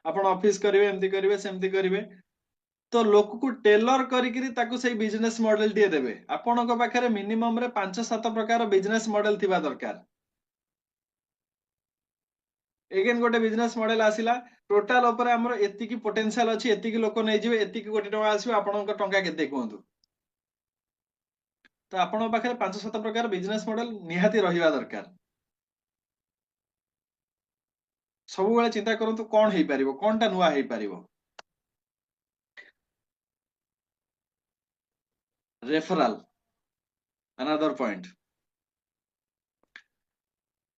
आपण ऑफिस करिवे एमती करिवे सेमती करिवे तो लोक को टेलर करिकरी ताकू सही बिजनेस मॉडल दिए देबे आपणक पाखरे मिनिमम रे 5-7 प्रकार बिजनेस मॉडल थिबा दरकार एगेन गोटे बिजनेस मॉडल आसिला टोटल ऊपर हमर एति की पोटेंशियल अछि एति की लोक नै जिवे एति की कोटी टका आसीबे आपणक टंका केते कोहंतु तो आपण पाखरे 5-7 प्रकार बिजनेस मॉडल निहाती रहिबा दरकार सब बेले चिंता करंतु कोन हेई परिबो कोनटा नुआ हेई परिबो रेफरल अनदर पॉइंट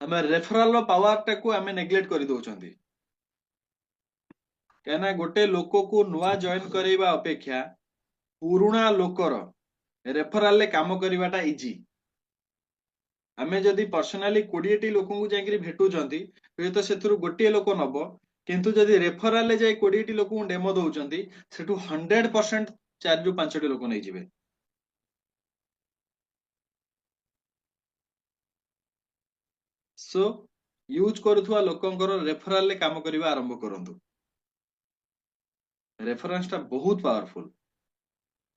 हमें रेफरल रो पावर टाकू हमें नेग्लेक्ट करि दोचंती कहना गोटे लोक को नुआ जॉइन करैबा अपेक्षा पुरुणा लोकर रेफरल ले काम करबाटा इजी आमे जदि पर्सनाली 20 टी लोक को जाई भेटू जंती तो सेथुरु गोटे लोक नबो किंतु जदि रेफरल ले जाई 20 टी लोक को डेमो दउचंती सेठु 100% 4 रु 5 टी लोक नै जिवे सो यूज करूथुवा लोकंकर रेफरल ले काम करबा आरंभ करंतु रेफरेंस टा बहुत पावरफुल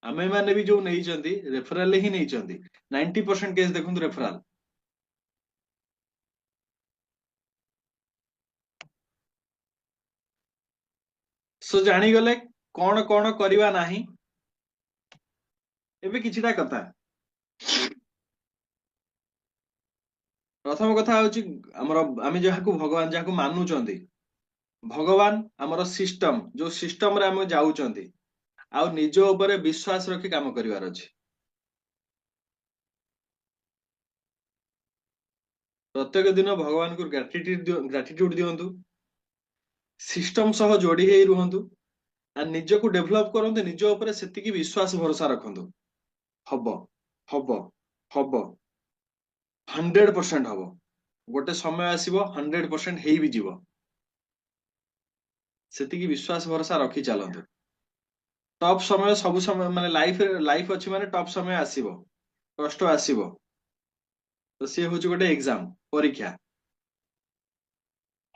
आमे माने भी जो नै जंती रेफरल ले ही नै जंती 90% केस देखुं रेफरल सो जानी गले कौन कौन करवा नाही एबे किछिटा कथा प्रथम कथा हଉଛି ଆମର ଆମେ ଯାହାକୁ ଭଗବାନ ଯାହାକୁ ମାନୁଛନ୍ତି ଭଗବାନ ଆମର ସିଷ୍ଟମ ଯୋଉ ସିଷ୍ଟମ ରେ ଆମେ ଯାଉଛନ୍ତି ଆଉ ନିଜ ଉପରେ ବିଶ୍ୱାସ ରଖି କାମ କରିବାର ଅଛି। ପ୍ରତ୍ୟେକ ଦିନ ଭଗବାନଙ୍କୁ ଗ୍ରାଟିଟ୍ୟୁଡ ଦିଅନ୍ତୁ, ସିଷ୍ଟମ ସହ ଯୋଡି ହେଇ ରୁହନ୍ତୁ, ଆଉ ନିଜକୁ ଡେଭଲପ କରନ୍ତୁ, ନିଜ ଉପରେ ସେତିକି ବିଶ୍ୱାସ ଭରସା ରଖନ୍ତୁ। ହବ ହବ ହବ 100% ହବ। ଗୋଟେ ସମୟ ଆସିବ 100% ହେଇ ବି ଯିବ। ସେତିକି ବିଶ୍ୱାସ ଭରସା ରଖି ଚାଲନ୍ତୁ। ଟପ୍ ସମୟ ସବୁ ସମୟ ମାନେ ଲାଇଫ ଅଛି ମାନେ ଟପ୍ ସମୟ ଆସିବ, କଷ୍ଟ ଆସିବ। ତ ସିଏ ହଉଛି ଗୋଟେ ଏକ୍ସାମ, ପରୀକ୍ଷା।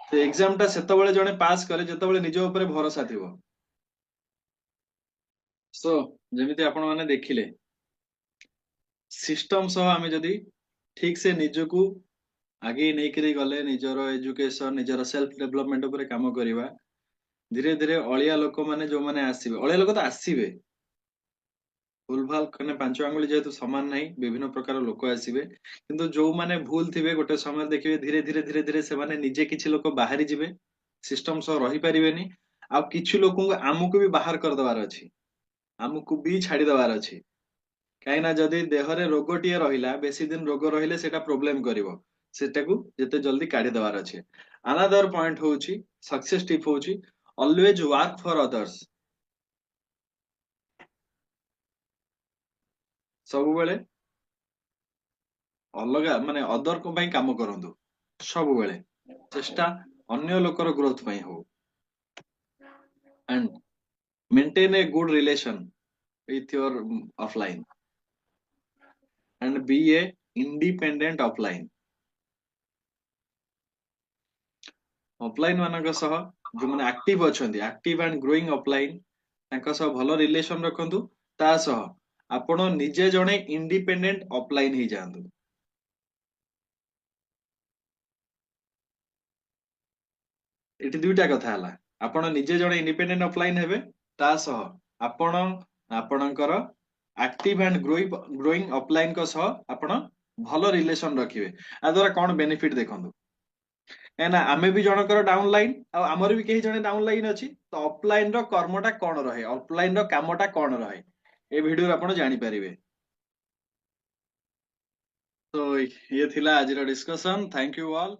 ସେ ଏକ୍ସାମ ଟା ସେତେବେଳେ ଜଣେ ପାସ୍ କରେ ଯେତେବେଳେ ନିଜ ଉପରେ ଭରସା ଥିବ। ସୋ ଯେମିତି ଆପଣ ମାନେ ଦେଖିଲେ ସିଷ୍ଟମ ସହ ଆମେ ଯଦି ଠିକ ସେ ନିଜକୁ ଆଗେଇ ନେଇକରି ଗଲେ, ନିଜର ଏଜୁକେସନ ନିଜର ସେଲ୍ଫ ଡେଭଲପମେଣ୍ଟ ଉପରେ କାମ କରିବା, ଧୀରେ ଧୀରେ ଅଳିଆ ଲୋକମାନେ ଯୋଉମାନେ ଆସିବେ, ଅଳିଆ ଲୋକ ତ ଆସିବେ, ଭୁଲଭାଲ ମାନେ ପାଞ୍ଚ ଆଙ୍ଗୁଳି ଯେହେତୁ ସମାନ ନାହିଁ, ବିଭିନ୍ନ ପ୍ରକାର ଲୋକ ଆସିବେ, କିନ୍ତୁ ଯୋଉମାନେ ଭୁଲ ଥିବେ ଗୋଟେ ସମୟରେ ଦେଖିବେ ଧୀରେ ଧୀରେ ଧୀରେ ଧୀରେ ସେମାନେ ନିଜେ କିଛି ଲୋକ ବାହାରି ଯିବେ, ସିଷ୍ଟମ ସହ ରହିପାରିବେନି। ଆଉ କିଛି ଲୋକଙ୍କୁ ଆମକୁ ବି ବାହାର କରିଦବାର ଅଛି, ଆମକୁ ବି ଛାଡିଦବାର ଅଛି। କାହିଁକି ନା ଯଦି ଦେହରେ ରୋଗଟିଏ ରହିଲା, ବେଶୀ ଦିନ ରୋଗ ରହିଲେ ସେଟା ପ୍ରୋବ୍ଲେମ କରିବ, ସେଟାକୁ ଯେତେ ଜଲ୍ଦି କାଢିଦବାର ଅଛି। ଆନାଦର ପଏଣ୍ଟ ହଉଛି ସକ୍ସେସ ଟିପ୍ ହଉଛି ଅଲୱେଜ ୱାର୍କ ଫର ଅଦର୍ସ। ସବୁବେଳେ ଅଲଗା ମାନେ ଅଦରଙ୍କ ପାଇଁ କାମ କରନ୍ତୁ, ସବୁବେଳେ ଚେଷ୍ଟା ଅନ୍ୟ ଲୋକର ଗ୍ରୋଥ ପାଇଁ ହଉ। and maintain a good relation with your offline and be a independent offline। Offline ମାନଙ୍କ ସହ ଯୋଉମାନେ ଆକ୍ଟିଭ ଅଛନ୍ତି, ଆକ୍ଟିଭ ଆଣ୍ଡ ଗ୍ରୋଇଂ ଅଫଲାଇନ, ତାଙ୍କ ସହ ଭଲ ରିଲେସନ ରଖନ୍ତୁ। ତା ସହ ଆପଣ ନିଜେ ଜଣେ ଇଣ୍ଡିପେଣ୍ଡେଣ୍ଟ ଅଫଲାଇନ ହେଇଯାଆନ୍ତୁ। ଏଠି ଦୁଇଟା କଥା ହେଲା, ଆପଣ ନିଜେ ଜଣେ ଇଣ୍ଡିପେଣ୍ଡେଣ୍ଟ ଅଫଲାଇନ ହେବେ, ତା ସହ ଆପଣ ଆପଣଙ୍କର ଆକ୍ଟିଭ ଆଣ୍ଡ ଗ୍ରୋଇଂ ଅଫଲାଇନଙ୍କ ସହ ଆପଣ ଭଲ ରିଲେସନ ରଖିବେ। ଆ ଦ୍ୱାରା କଣ ବେନିଫିଟ ଦେଖନ୍ତୁ, କାହିଁକିନା ଆମେ ବି ଜଣଙ୍କର ଡାଉନ ଲାଇନ, ଆଉ ଆମର ବି କେହି ଜଣେ ଡାଉନ ଲାଇନ ଅଛି। ତ ଅଫଲାଇନ ର କର୍ମଟା କଣ ରହେ, ଅଫଲାଇନ ର କାମଟା କଣ ରହେ, ଏ ଭିଡିଓରେ ଆପଣ ଜାଣିପାରିବେ। ତ ଇଏ ଥିଲା ଆଜିର ଡିସ୍କସନ। Thank you all.